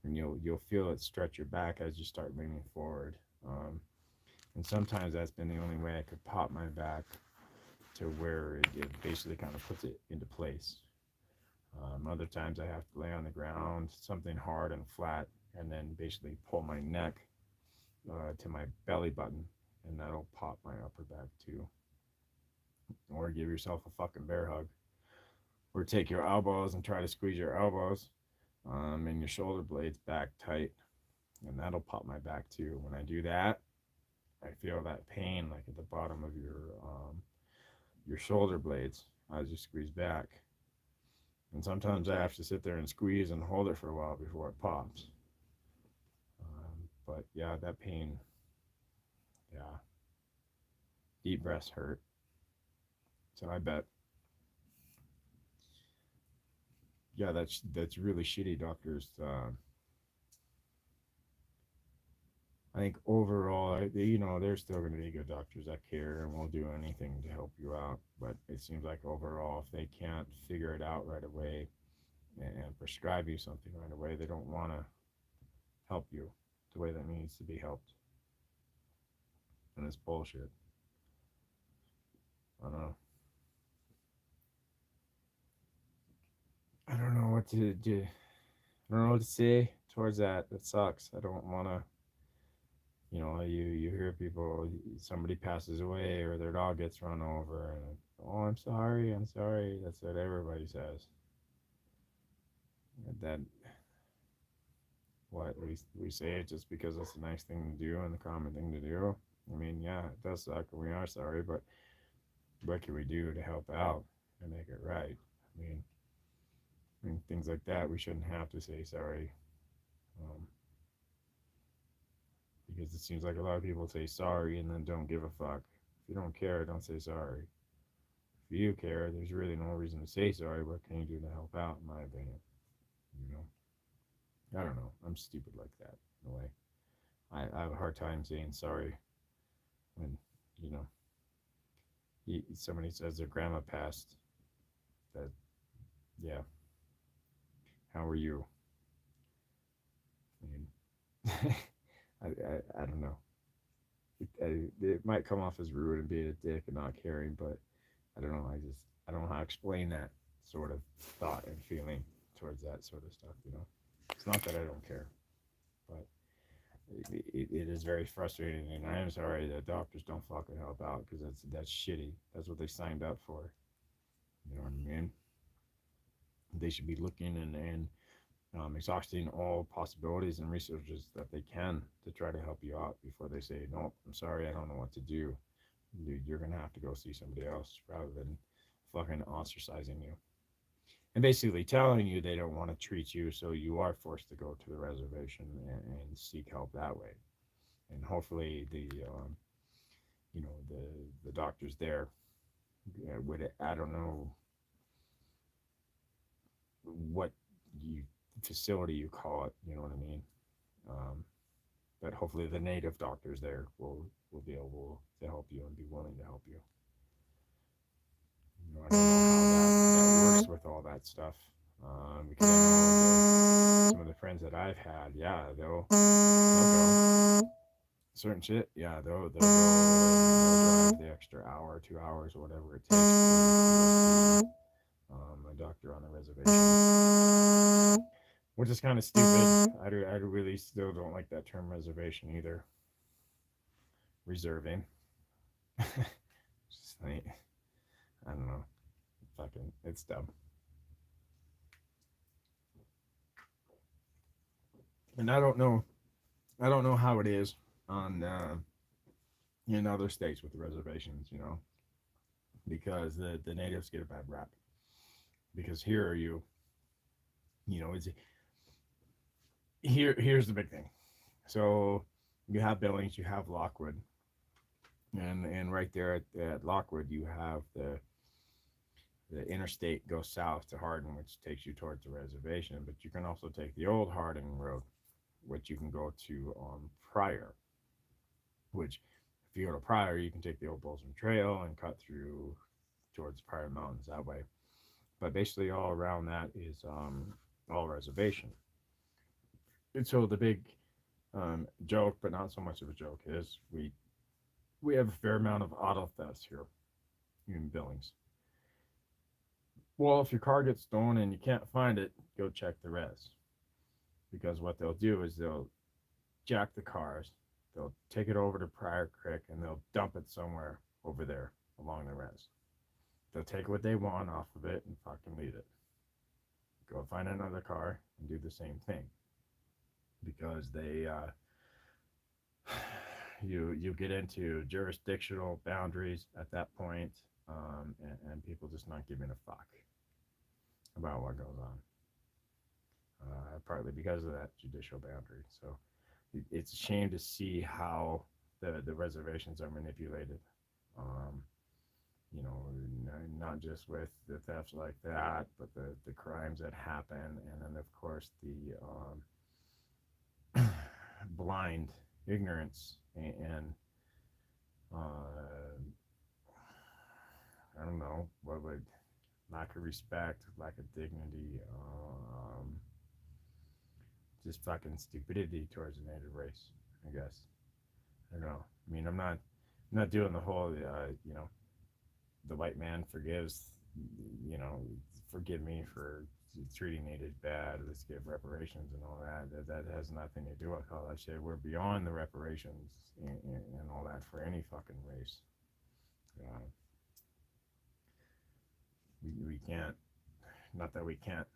and you'll feel it stretch your back as you start leaning forward. And sometimes that's been the only way I could pop my back to where it basically kind of puts it into place. Other times I have to lay on the ground, something hard and flat, and then basically pull my neck to my belly button, and that'll pop my upper back too. Or give yourself a fucking bear hug. Or take your elbows and try to squeeze your elbows and your shoulder blades back tight, and that'll pop my back too. When I do that, I feel that pain like at the bottom of your shoulder blades as you squeeze back. And sometimes I have to sit there and squeeze and hold it for a while before it pops. But yeah, that pain, yeah, deep breaths hurt. So I bet, yeah, that's really shitty. Doctors, I think overall, there's still going to be good doctors that care and will do anything to help you out. But it seems like overall, if they can't figure it out right away and prescribe you something right away, they don't want to help you the way that needs to be helped. And it's bullshit. I don't know. I don't know what to do. I don't know what to say towards that. That sucks. I don't want to. You hear people, somebody passes away or their dog gets run over, and oh, I'm sorry, I'm sorry. That's what everybody says. That what we say it just because it's a nice thing to do and the common thing to do. I mean, yeah, it does suck, and we are sorry, but what can we do to help out and make it right? I mean, things like that, we shouldn't have to say sorry, um, because it seems like a lot of people say sorry and then don't give a fuck. If you don't care, don't say sorry. If you care, there's really no reason to say sorry. What can you do to help out, in my opinion? You know, I don't know. I'm stupid like that in a way. I have a hard time saying sorry when you know somebody says their grandma passed. That yeah, how are you? I mean, I don't know. It might come off as rude and being a dick and not caring, but I don't know. I don't know how to explain that sort of thought and feeling towards that sort of stuff. It's not that I don't care, but it is very frustrating, and I am sorry that doctors don't fucking help out because that's shitty. That's what they signed up for. You know what I mean? They should be looking and exhausting all possibilities and resources that they can to try to help you out before they say, nope, I'm sorry, I don't know what to do. You're going to have to go see somebody else rather than fucking ostracizing you. And basically telling you they don't want to treat you, so you are forced to go to the reservation and seek help that way. And hopefully the doctors there would, I don't know what you facility you call it, you know what I mean? Um, but hopefully the native doctors there will be able to help you and be willing to help you. I don't know how that works with all that stuff. Because I know some of the friends that I've had, yeah, they'll go certain shit, yeah, they'll go and they'll drive the extra hour, 2 hours, or whatever it takes to see a doctor on the reservation, which is kind of stupid. I really still don't like that term reservation either. Reserving. Just like, I don't know. Fucking, it's dumb. And I don't know. I don't know how it is on in other states with the reservations. Because the natives get a bad rap. Because here are you. It's here's the big thing. So you have Billings, you have Lockwood, and right there at Lockwood you have the interstate goes south to Hardin, which takes you towards the reservation. But you can also take the old Hardin Road, which you can go to Pryor. Which, if you go to Pryor, you can take the old Bolson Trail and cut through towards Pryor Mountains that way. But basically, all around that is all reservation. And so the big joke, but not so much of a joke, is we have a fair amount of auto thefts here in Billings. Well, if your car gets stolen and you can't find it, go check the res. Because what they'll do is they'll jack the cars, they'll take it over to Pryor Creek, and they'll dump it somewhere over there along the res. They'll take what they want off of it and fucking leave it. Go find another car and do the same thing. Because you get into jurisdictional boundaries at that point, and people just not giving a fuck about what goes on. Partly because of that judicial boundary. So it's a shame to see how the reservations are manipulated. Um, you know, not just with the thefts like that, but the crimes that happen, and then of course the blind ignorance and uh, I don't know what would lack of respect, lack of dignity, just fucking stupidity towards the native race. I guess I don't know. I mean, I'm not doing the whole the white man forgives, forgive me for treating natives bad. Let's give reparations and all that. That has nothing to do with all that shit. We're beyond the reparations and all that for any fucking race. Uh, we can't. Not that we can't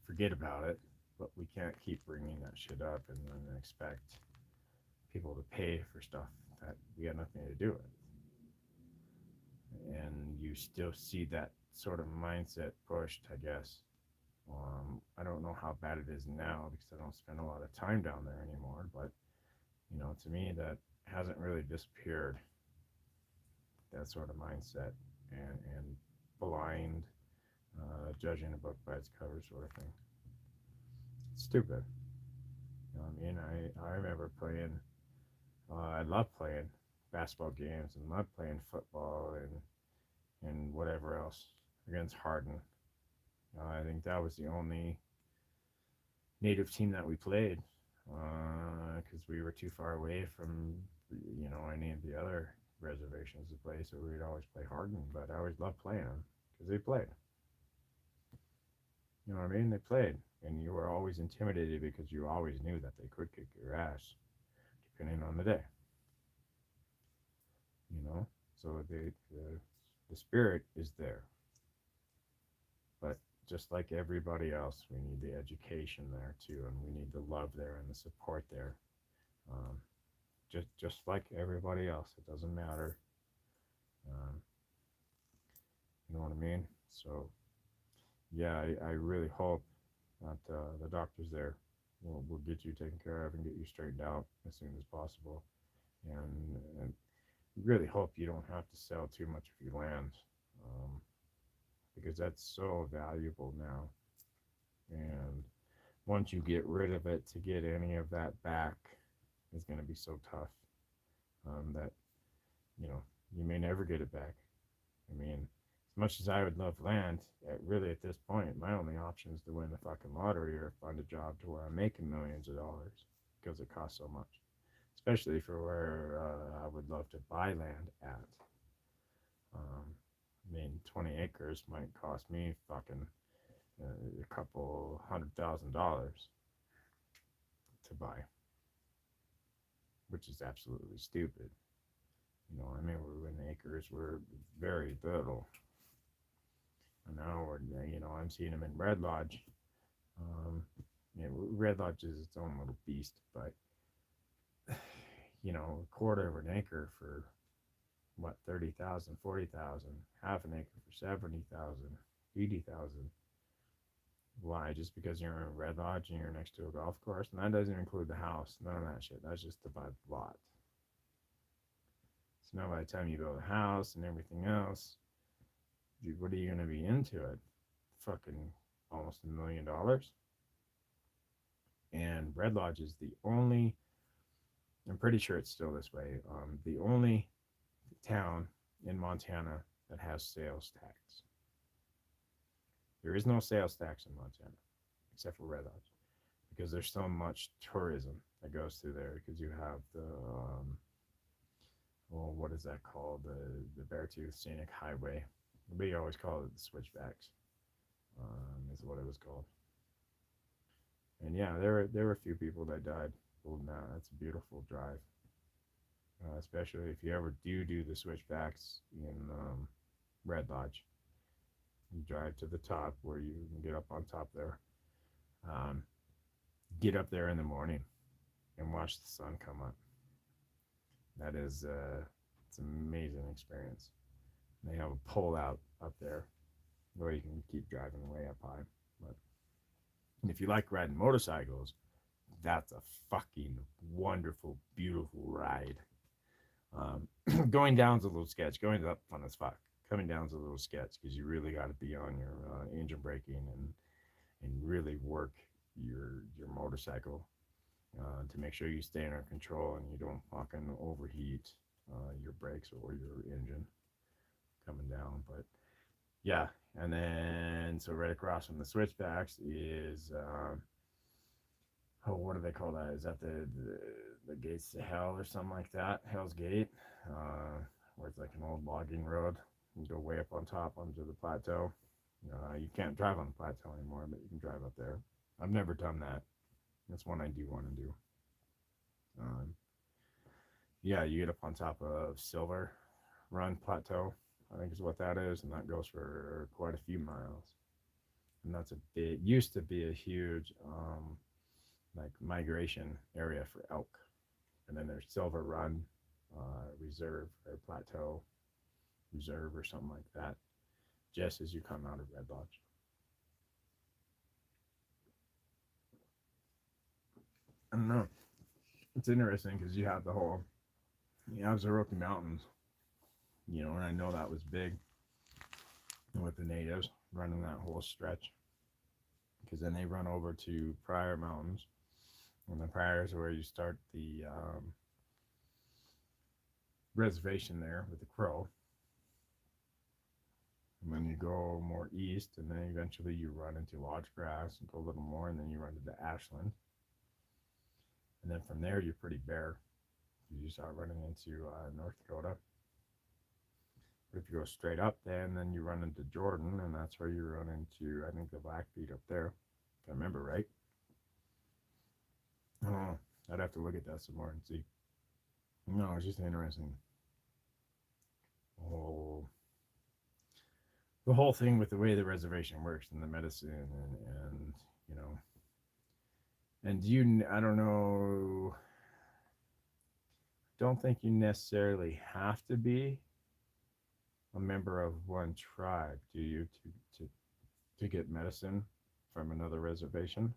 forget about it, but we can't keep bringing that shit up and then expect people to pay for stuff that we had nothing to do with. And you still see that sort of mindset pushed, I guess. I don't know how bad it is now because I don't spend a lot of time down there anymore, but to me, that hasn't really disappeared. That sort of mindset and blind judging a book by its cover, sort of thing. It's stupid. I mean, I remember playing. I love playing basketball games and love playing football and whatever else against Hardin. I think that was the only native team that we played because we were too far away from any of the other reservations to play, so we'd always play Hardin. But I always loved playing them because they played. You know what I mean? They played, and you were always intimidated because you always knew that they could kick your ass, depending on the day. So the spirit is there, but just like everybody else, we need the education there too, and we need the love there and the support there. Um, just like everybody else, it doesn't matter. Um, you know what I mean? So yeah, I really hope that the doctors there will get you taken care of and get you straightened out as soon as possible, and really hope you don't have to sell too much of your land, um, because that's so valuable now. And once you get rid of it, to get any of that back is going to be so tough, that you may never get it back. I mean, as much as I would love land, really at this point, my only option is to win the fucking lottery or find a job to where I'm making millions of dollars because it costs so much, especially for where I would love to buy land at. I mean, 20 acres might cost me fucking a couple $100,000 to buy, which is absolutely stupid. I mean, when acres were very little, and now I'm seeing them in Red Lodge. Red Lodge is its own little beast, but a quarter of an acre for what, 30,000, 40,000, half an acre for 70,000, 80,000. Why? Just because you're in Red Lodge and you're next to a golf course? And that doesn't include the house, none of that shit. That's just the lot. So now by the time you build a house and everything else, dude, what are you going to be into it? Fucking almost $1 million. And Red Lodge is the only, I'm pretty sure it's still this way, the only town in Montana that has sales tax. There is no sales tax in Montana, except for Red Lodge, because there's so much tourism that goes through there, because you have the, what is that called? The Beartooth Scenic Highway. We always call it the Switchbacks, is what it was called. And yeah, there were a few people that died holding that. That's a beautiful drive, especially if you ever do the Switchbacks in Red Lodge. You drive to the top where you can get up on top there. Get up there in the morning and watch the sun come up. That is, it's an amazing experience. They have a pull out up there where you can keep driving way up high. But if you like riding motorcycles, that's a fucking wonderful, beautiful ride. Um, going down's a little sketch. Going up fun as fuck. Coming down's a little sketch because you really got to be on your engine braking and really work your motorcycle to make sure you stay under control and you don't fucking overheat your brakes or your engine coming down. But yeah, and then so right across from the switchbacks is oh, what do they call that? Is that the gates to hell or something like that? Hell's Gate, where it's like an old logging road. You go way up on top onto the plateau. You can't drive on the plateau anymore, but you can drive up there. I've never done that. That's one I do want to do. Um, yeah, you get up on top of Silver Run Plateau, I think is what that is, and that goes for quite a few miles. And that's a big, used to be a huge like migration area for elk. And then there's Silver Run Reserve or Plateau Reserve or something like that, just as you come out of Red Lodge. I don't know. It's interesting because you have you have the Rocky Mountains, and I know that was big with the natives running that whole stretch because then they run over to Pryor Mountains, and the Pryor is where you start the reservation there with the Crow. And then you go more east, and then eventually you run into Lodge Grass and go a little more, and then you run into Ashland. And then from there, you're pretty bare. You start running into North Dakota. But if you go straight up, then you run into Jordan, and that's where you run into, I think, the Blackfeet up there. If I remember right. Oh, I'd have to look at that some more and see. No, it's just interesting. Oh, the whole thing with the way the reservation works and the medicine and and I don't know, don't think you necessarily have to be a member of one tribe, do you, to get medicine from another reservation?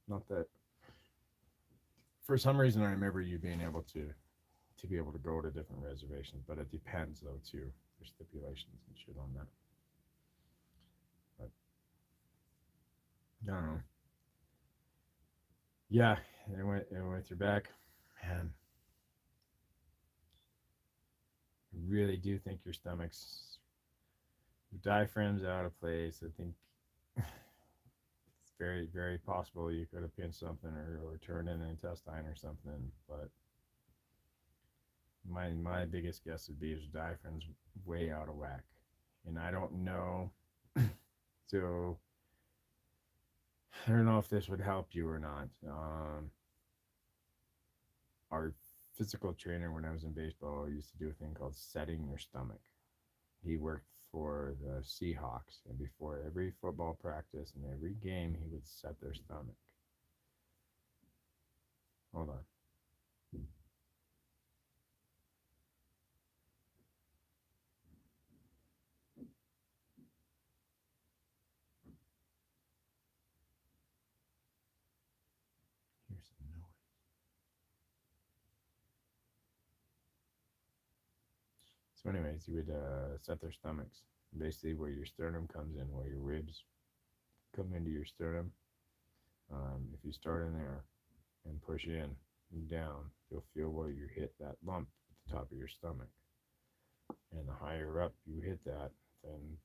Not that, for some reason I remember you being able to be able to go to different reservations, but it depends though too. There's stipulations and shit on that. But I don't know. Yeah, it went through back. Man, I really do think your diaphragm's out of place. I think it's very, very possible you could have pinched something or turned in an intestine or something. But my biggest guess would be your diaphragm's way out of whack, and I don't know. So I don't know if this would help you or not. Our physical trainer when I was in baseball used to do a thing called setting your stomach. He worked for the Seahawks, and before every football practice and every game, he would set their stomach. Hold on. Here's some noise. So, anyways, you would set their stomachs, basically where your sternum comes in, where your ribs come into your sternum. If you start in there and push in and down, you'll feel where you hit that lump at the top of your stomach. And the higher up you hit that, then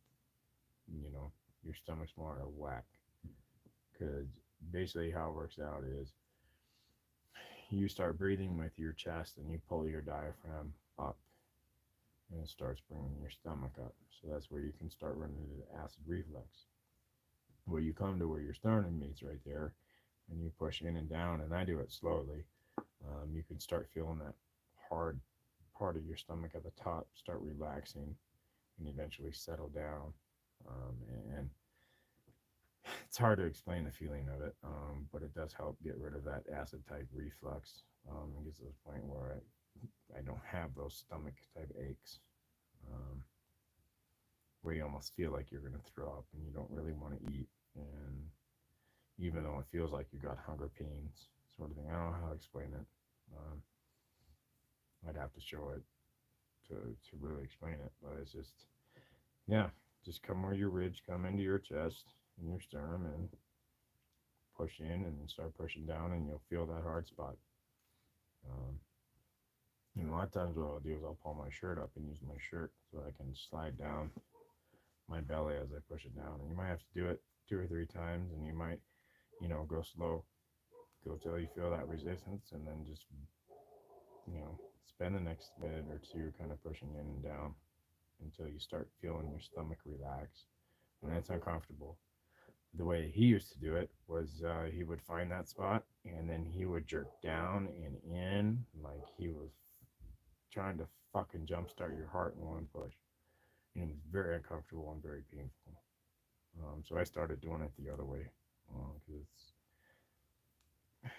your stomach's more out of whack. Because basically how it works out is you start breathing with your chest and you pull your diaphragm up and it starts bringing your stomach up. So that's where you can start running into acid reflux. Where you come to where your sternum meets right there and you push in and down, and I do it slowly, you can start feeling that hard part of your stomach at the top start relaxing and eventually settle down. And it's hard to explain the feeling of it, but it does help get rid of that acid type reflux. It gets to the point where I don't have those stomach type aches, um, where you almost feel like you're going to throw up and you don't really want to eat. And even though it feels like you got hunger pains, sort of thing, I don't know how to explain it. Um, I'd have to show it to really explain it, but it's just, yeah, just come where your ridge come into your chest and your sternum and push in and start pushing down and you'll feel that hard spot. Um, and a lot of times what I'll do is I'll pull my shirt up and use my shirt so I can slide down my belly as I push it down. And you might have to do it 2 or 3 times and you might, go slow, go till you feel that resistance and then just, spend the next minute or two kind of pushing in and down until you start feeling your stomach relax. And that's uncomfortable. The way he used to do it was he would find that spot and then he would jerk down and in like he was trying to fucking jumpstart your heart in one push. And it was very uncomfortable and very painful. So I started doing it the other way because it's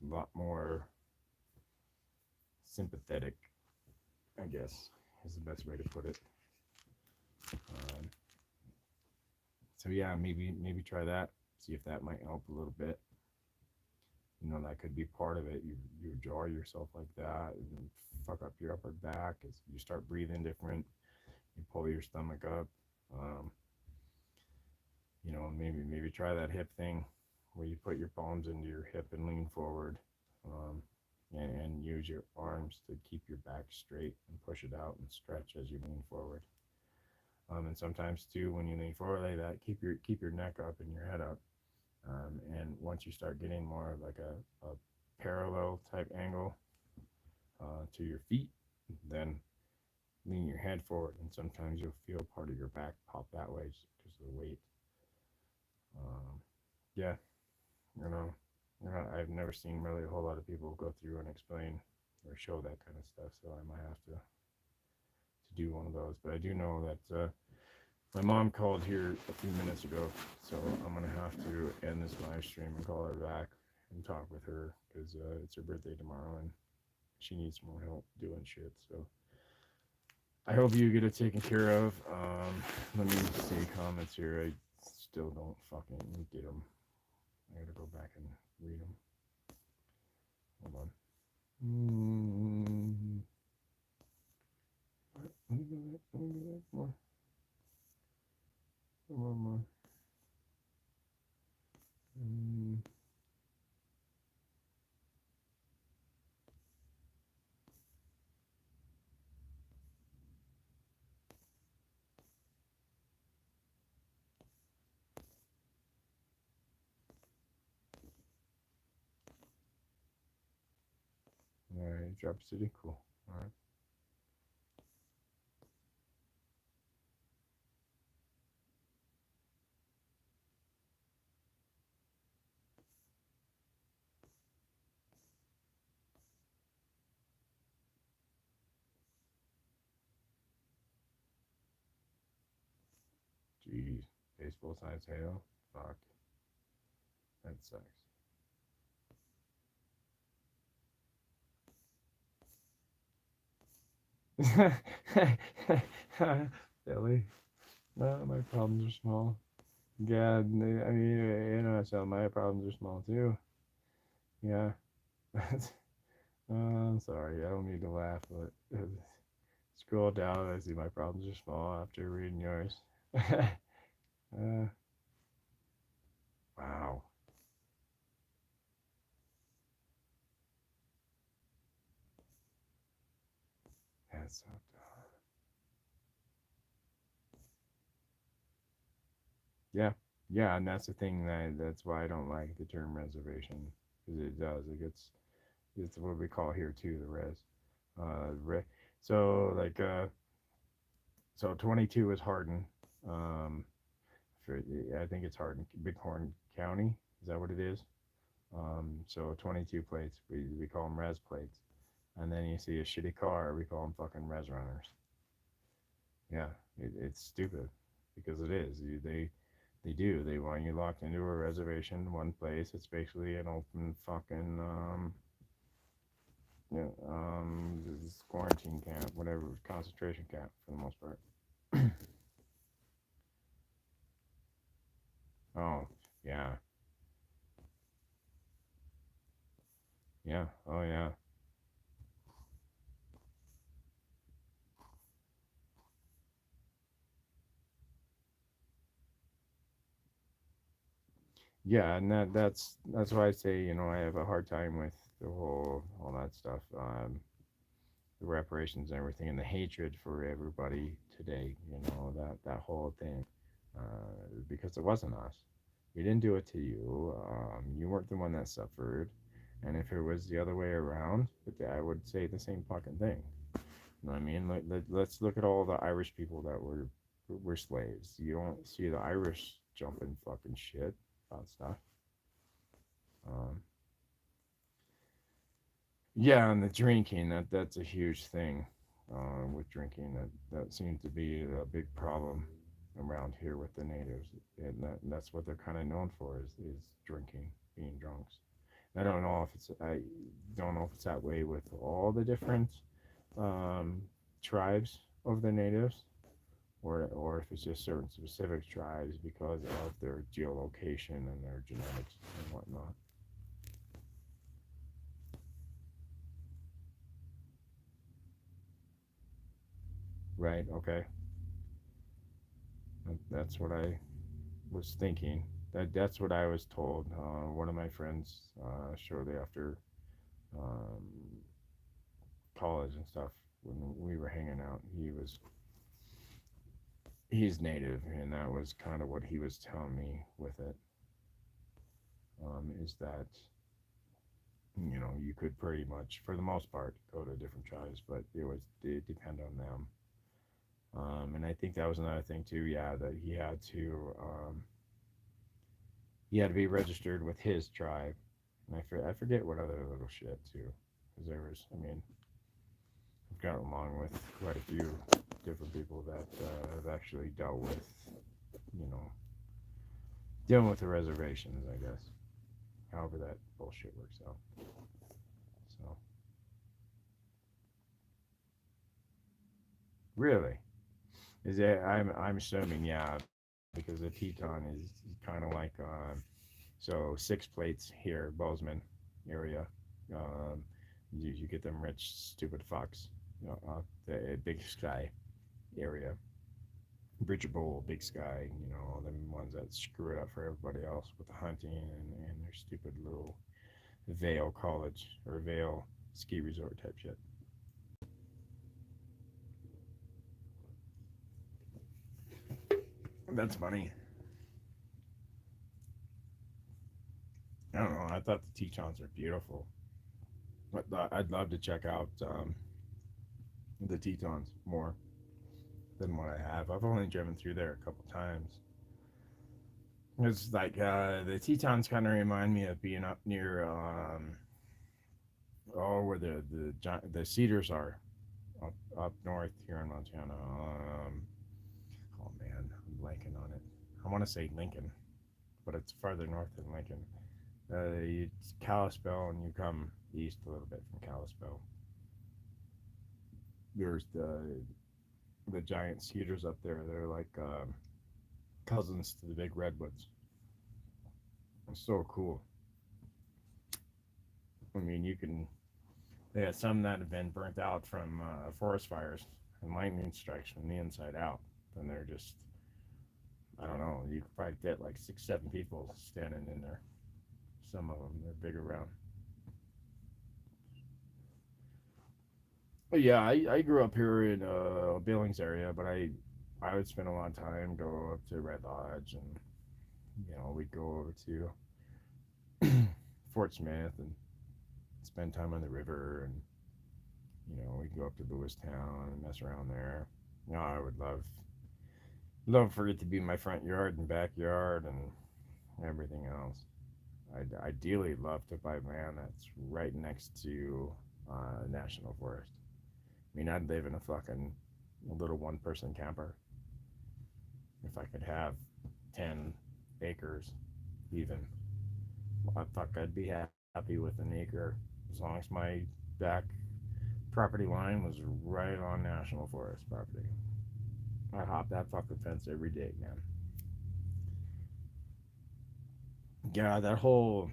a lot more sympathetic, I guess, is the best way to put it. Um, so yeah, maybe try that. See if that might help a little bit. That could be part of it. You jar yourself like that and fuck up your upper back as you start breathing different. You pull your stomach up. Um, maybe try that hip thing where you put your palms into your hip and lean forward, and use your arms to keep your back straight and push it out and stretch as you lean forward. And sometimes too, when you lean forward like that, keep your neck up and your head up. And once you start getting more like a parallel type angle to your feet, then lean your head forward, and sometimes you'll feel part of your back pop that way just because of the weight. Um, yeah, you know, I've never seen really a whole lot of people go through and explain or show that kind of stuff, so I might have to do one of those. But I do know that my mom called here a few minutes ago, so I'm gonna have to end this live stream and call her back and talk with her because it's her birthday tomorrow and she needs more help doing shit. So I hope you get it taken care of. Let me see comments here. I still don't fucking get them. I gotta go back and read them. Hold on. Let me go back more. More. All right, Drop City, cool. All right. Jeez, baseball size hail. Fuck, that sucks. Billy, no, my problems are small. Yeah, I mean, so my problems are small too. Yeah. I'm sorry, I don't mean to laugh, but scroll down, I see my problems are small after reading yours. Wow. That's so dumb. Yeah, yeah, and that's the thing that's why I don't like the term reservation because it's what we call here too the res. So like so 22 is Hardin. Um, I think it's Hardin, Bighorn County. Is that what it is? So 22 plates, we call them res plates. And then you see a shitty car, we call them fucking res runners. Yeah, it's stupid because it is. They do. They want you locked into a reservation, one place. It's basically an open fucking this quarantine camp, whatever, concentration camp for the most part. Oh, yeah, yeah, oh yeah, yeah, and that's why I say, I have a hard time with the whole all that stuff, the reparations and everything, and the hatred for everybody today. That whole thing, because it wasn't us. We didn't do it to you. You weren't the one that suffered. And if it was the other way around, I would say the same fucking thing. You know what I mean? Let's look at all the Irish people that were slaves. You don't see the Irish jumping fucking shit about stuff. Um, yeah, and the drinking, that's a huge thing with drinking. That seems to be a big problem around here with the natives, and that's what they're kind of known for is drinking, being drunks. I don't know if it's that way with all the different um, tribes of the natives, or if it's just certain specific tribes because of their geolocation and their genetics and whatnot. Right? Okay, that's what I was thinking. That's what I was told. One of my friends, shortly after um, college and stuff, when we were hanging out, he's native, and that was kind of what he was telling me with it. Is that you could pretty much, for the most part, go to different tribes, but it depend on them. And I think that was another thing too. Yeah, that he had to be registered with his tribe, and I forget what other little shit too, because there was. I mean, I've gotten along with quite a few different people that have actually dealt with, you know, dealing with the reservations. I guess, however that bullshit works out. So really, is it? I'm assuming yeah, because the Teton is kind of like so six plates here, Bozeman area. Um, you get them rich, stupid fucks, the Big Sky area. Bridget Bowl, Big Sky, all them ones that screw it up for everybody else with the hunting and their stupid little Vale College or Vale ski resort type shit. That's funny. I don't know. I thought the Tetons are beautiful. But I'd love to check out the Tetons more than what I have. I've only driven through there a couple times. It's like the Tetons kind of remind me of being up near where the cedars are up north here in Montana. Oh man, I'm blanking on it. I want to say Lincoln, but it's farther north than Lincoln. It's Kalispell, and you come east a little bit from Kalispell. There's the giant cedars up there. They're like cousins to the big redwoods. It's so cool. I mean, you can. They have some that have been burnt out from forest fires and lightning strikes from the inside out. And they're just, I don't know. You could probably get like 6, 7 people standing in there. Some of them they're big around. But yeah, I grew up here in Billings area, but I would spend a lot of time go up to Red Lodge, and we'd go over to Fort Smith and spend time on the river, and we'd go up to Lewistown and mess around there. I would love for it to be my front yard and backyard and everything else. I'd ideally love to buy land that's right next to national forest. I mean, I'd live in a fucking little one-person camper if I could have 10 acres, even. I fuck, I'd be happy with an acre as long as my back property line was right on National Forest property. I hop that fucking fence every day, man. Yeah, that whole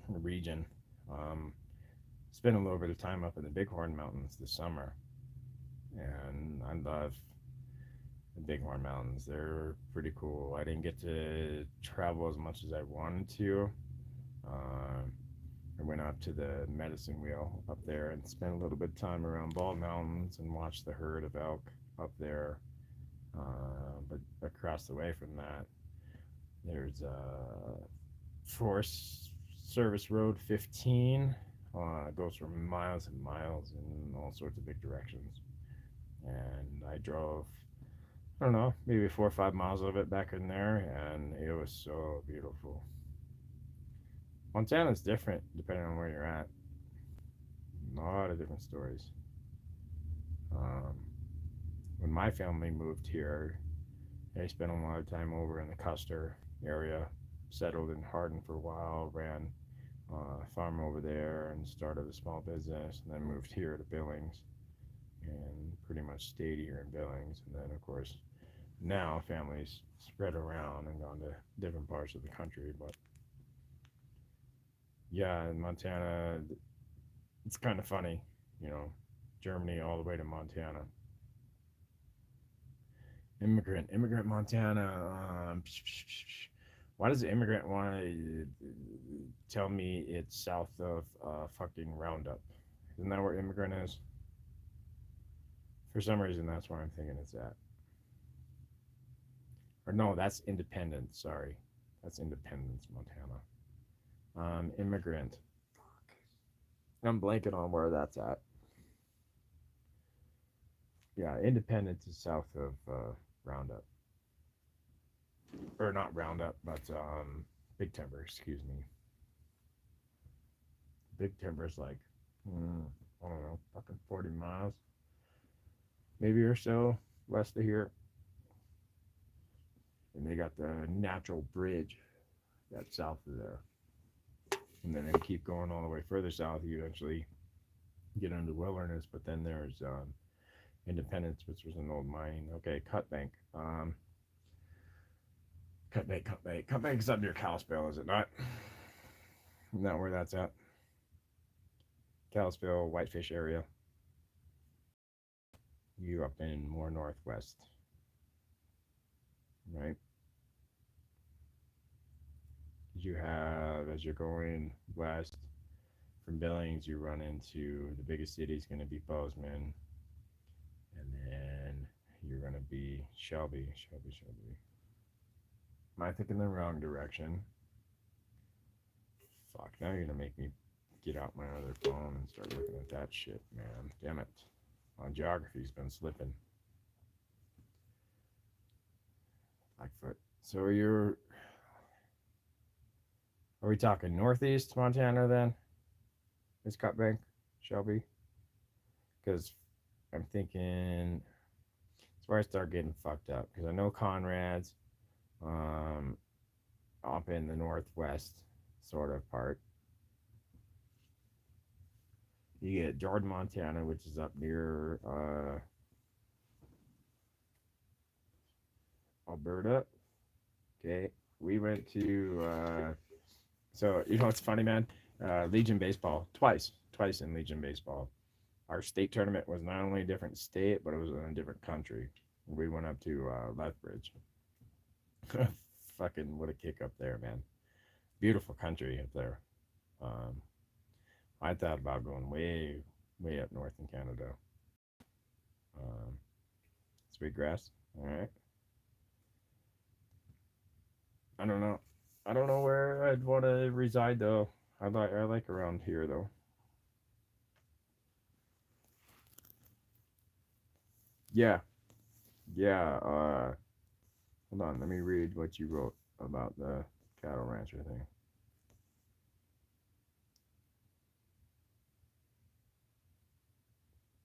region. Um, Spent a little bit of time up in the Bighorn Mountains this summer, and I love the Bighorn Mountains. They're pretty cool. I didn't get to travel as much as I wanted to. Um, I went up to the Medicine Wheel up there and spent a little bit of time around Bald Mountains and watched the herd of elk up there. But across the way from that, there's Forest Service Road 15. It goes for miles and miles in all sorts of big directions. And I drove, I don't know, maybe 4 or 5 miles of it back in there, and it was so beautiful. Montana's different depending on where you're at. A lot of different stories. Um, when my family moved here, they spent a lot of time over in the Custer area, settled in Hardin for a while, ran a farm over there, and started a small business, and then moved here to Billings, and pretty much stayed here in Billings. And then, of course, now families spread around and gone to different parts of the country. But yeah, in Montana, it's kind of funny, you know, Germany all the way to Montana. Immigrant Montana. Why does the immigrant want to tell me it's south of fucking Roundup? Isn't that where immigrant is? For some reason, that's where I'm thinking it's at. Or no, that's Independence. Sorry, that's Independence, Montana. Immigrant. I'm blanking on where that's at. Yeah, Independence is south of Roundup, or not Roundup, but Big Timber. Excuse me. Big Timber's like, I don't know, fucking 40 miles, maybe or so west of here, and they got the natural bridge that's south of there. And then they keep going all the way further south. You eventually get into wilderness, but then there's Independence, which was an old mine. Okay, Cut Bank. Cut Bank is up near Kalispell, is it not? Isn't that where that's at? Kalispell, Whitefish area. You up in more northwest, right? You have, as you're going west from Billings, you run into the biggest city is going to be Bozeman, and then you're going to be Shelby. Am I thinking the wrong direction? Fuck, now you're going to make me get out my other phone and start looking at that shit, man. Damn it. My geography's been slipping. Blackfoot. So are we talking northeast Montana then? Is Cut Bank, Shelby? Because I'm thinking that's where I start getting fucked up. Because I know Conrad's up in the northwest sort of part. You get Jordan, Montana, which is up near Alberta. Okay, we went to so you know what's funny, man? Legion baseball twice in Legion baseball. Our state tournament was not only a different state, but it was in a different country. We went up to Lethbridge. Fucking what a kick up there, man! Beautiful country up there. I thought about going way up north in Canada. Um, Sweetgrass. All right. I don't know. I don't know where I'd want to reside though. I like around here though. Yeah. Yeah. Hold on. Let me read what you wrote about the cattle rancher thing.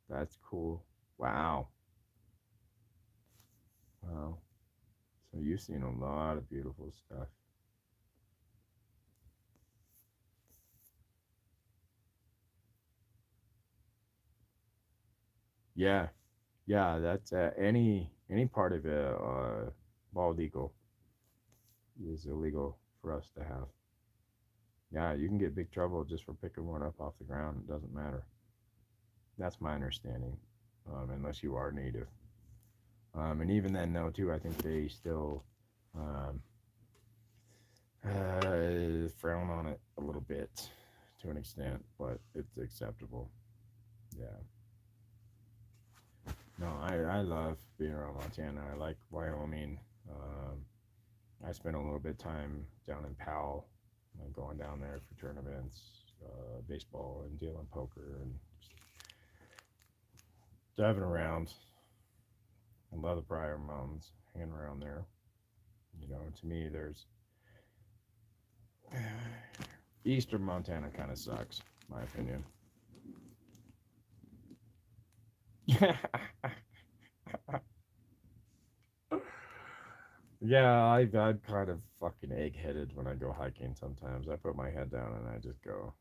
That's cool. Wow. Wow. So you've seen a lot of beautiful stuff. Yeah, that's any part of a bald eagle is illegal for us to have. Yeah, you can get big trouble just for picking one up off the ground. It doesn't matter. That's my understanding, unless you are native. And even then, no, too. I think they still um, frown on it a little bit to an extent, but it's acceptable. Yeah. No, I love being around Montana. I like Wyoming. I spent a little bit of time down in Powell, going down there for tournaments, baseball and dealing poker and just driving around. I love the Pryor Mountains, hanging around there. To me, there's Eastern Montana kind of sucks, my opinion. Yeah, I'm kind of fucking egg-headed when I go hiking sometimes. I put my head down and I just go.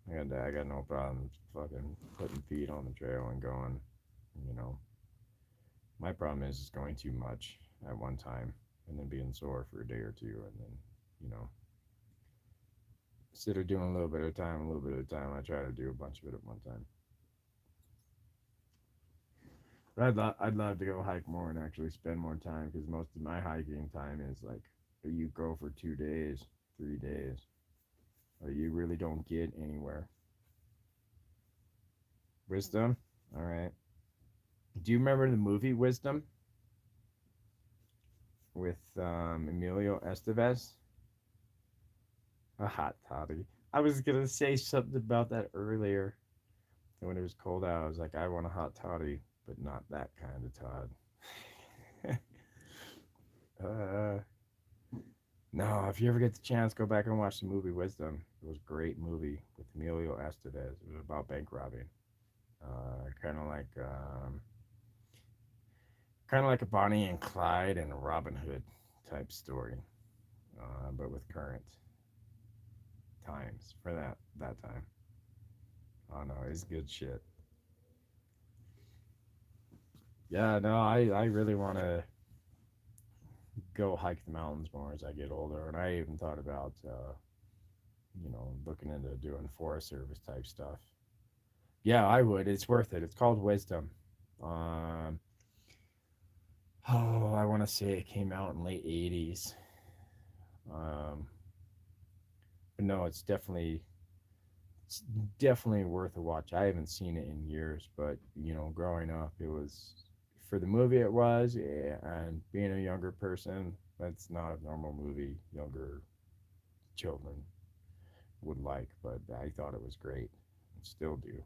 I mean, I got no problem fucking putting feet on the trail and going. You know, my problem is just going too much at one time and then being sore for a day or two, and then you know, instead of doing a little bit at a time, a little bit at a time, I try to do a bunch of it at one time. But I'd love to go hike more and actually spend more time because most of my hiking time is like you go for 2 days, 3 days, or you really don't get anywhere. Wisdom, all right. Do you remember the movie Wisdom with Emilio Estevez? A hot toddy. I was gonna say something about that earlier. When it was cold out, I was like, I want a hot toddy, but not that kind of Todd. uh, no, if you ever get the chance, go back and watch the movie Wisdom. It was a great movie with Emilio Estevez. It was about bank robbing. Kind of like a Bonnie and Clyde and a Robin Hood type story, but with current times for that time. Oh no, it's good shit. Yeah, no, I really want to go hike the mountains more as I get older, and I even thought about looking into doing Forest Service type stuff. Yeah, I would. It's worth it. It's called Wisdom. Um, oh, I want to say it came out in late 80s. Um, but no, it's definitely worth a watch. I haven't seen it in years, but growing up, it was for the movie. It was, yeah, and being a younger person, that's not a normal movie. Younger children would like, but I thought it was great, and still do.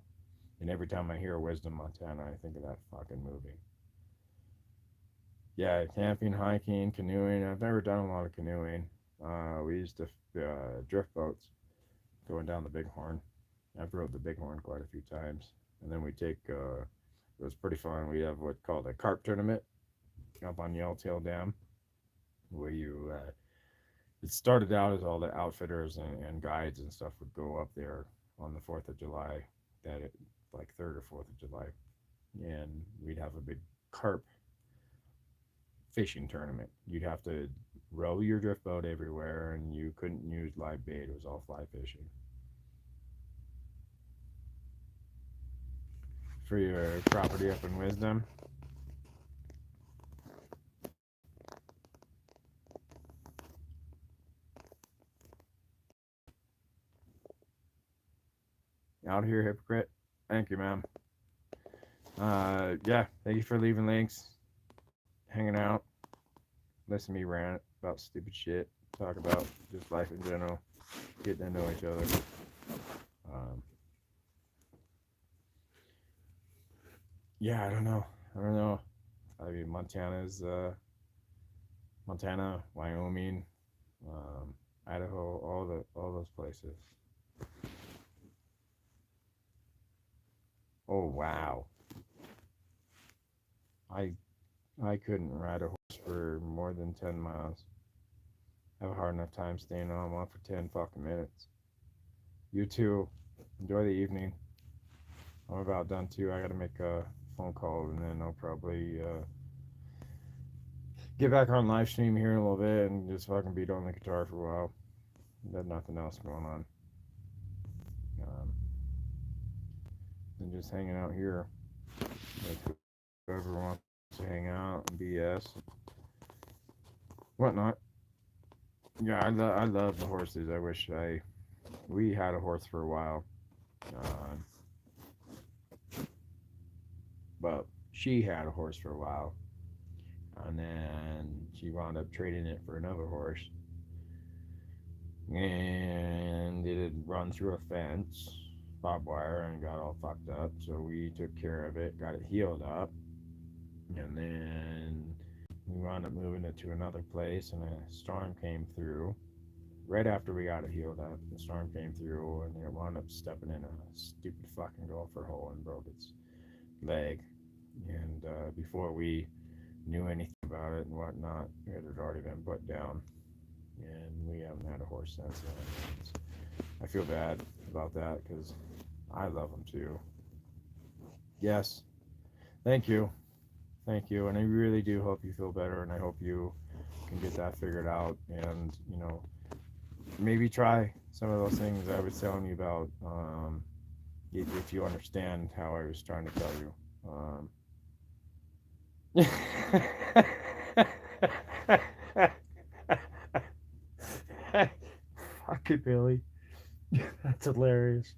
And every time I hear Wisdom, Montana, I think of that fucking movie. Yeah, camping, hiking, canoeing. I've never done a lot of canoeing. We used to drift boats going down the Bighorn. I've rode the Bighorn quite a few times. And then we take, it was pretty fun. We have what's called a carp tournament up on Yellowtail Dam, where it started out as all the outfitters and guides and stuff would go up there on the 4th of July, like 3rd or 4th of July. And we'd have a big carp fishing tournament. You'd have to row your drift boat everywhere, and you couldn't use live bait. It was all fly fishing. For your property up in Wisdom, out here, hypocrite. Thank you, ma'am. Yeah, thank you for leaving links, hanging out, listen to me rant about stupid shit, talk about just life in general, getting to know each other. Um, yeah, I don't know. I mean, Montana, Wyoming, Idaho, all those places. Oh wow, I I couldn't ride a horse for more than 10 miles. I have a hard enough time staying on one for 10 fucking minutes. You too. Enjoy the evening. I'm about done too. I gotta make a phone call and then I'll probably get back on live stream here in a little bit and just fucking beat on the guitar for a while. There's nothing else going on. And just hanging out here with whoever wants to hang out and BS, whatnot. Yeah, I love the horses. I wish we had a horse for a while, but she had a horse for a while, and then she wound up trading it for another horse, and it had run through a fence, barbed wire, and got all fucked up. So we took care of it, got it healed up, and then we wound up moving it to another place, and a storm came through. Right after we got it healed up, the storm came through, and it wound up stepping in a stupid fucking gopher hole and broke its leg. And before we knew anything about it and whatnot, it had already been put down, and we haven't had a horse since then. I feel bad about that because I love them too. Yes, thank you, and I really do hope you feel better, and I hope you can get that figured out, and maybe try some of those things I was telling you about, if you understand how I was trying to tell you. Fuck it, Billy. That's hilarious.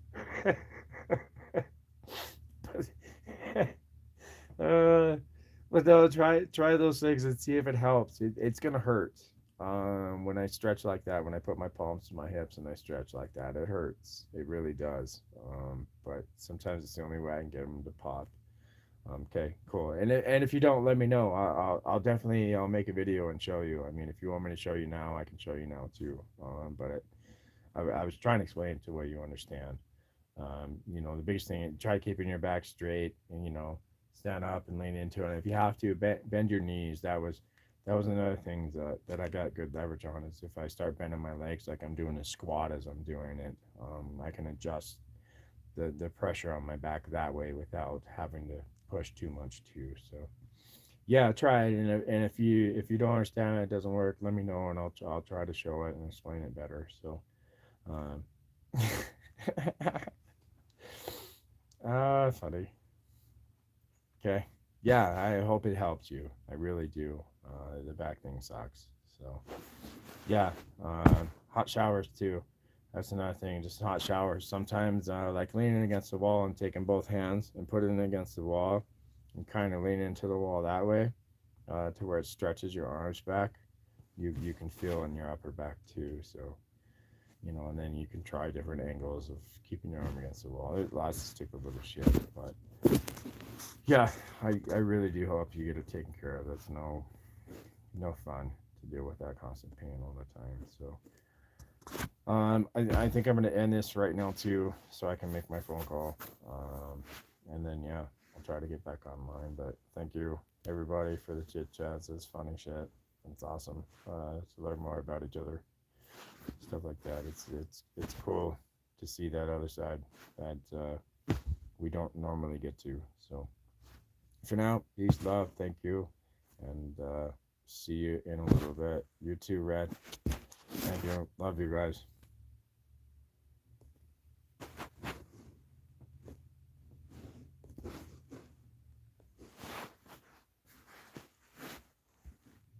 But no, try those things and see if it helps. It's gonna hurt. When I stretch like that, when I put my palms to my hips and I stretch like that, it hurts. It really does. But sometimes it's the only way I can get them to pop. Okay, cool. And if you don't, let me know. I'll definitely make a video and show you. I mean, if you want me to show you now, I can show you now too. But I was trying to explain it to where you understand. The biggest thing, try keeping your back straight and stand up and lean into it. And if you have to, bend your knees. That was another thing that I got good leverage on, is if I start bending my legs like I'm doing a squat as I'm doing it, I can adjust the pressure on my back that way without having to push too much too. So yeah, try it, and if you don't understand it, it doesn't work, let me know and I'll try to show it and explain it better. So funny. Okay. Yeah, I hope it helps you. I really do. The back thing sucks. So yeah, hot showers too. That's another thing. Just hot showers. Sometimes like leaning against the wall and taking both hands and putting it against the wall and kind of leaning into the wall that way, to where it stretches your arms back. You can feel in your upper back too. So and then you can try different angles of keeping your arm against the wall. There's lots of stupid little shit, but yeah, I really do hope you get it taken care of. That's no fun to deal with that constant pain all the time. So I think I'm going to end this right now too, so I can make my phone call, and then yeah, I'll try to get back online. But thank you everybody for the chit chats. It's funny shit. It's awesome to learn more about each other, stuff like that. It's cool to see that other side that we don't normally get to. So for now, peace, love, thank you, and see you in a little bit. You too, Red. Thank you. Love you guys.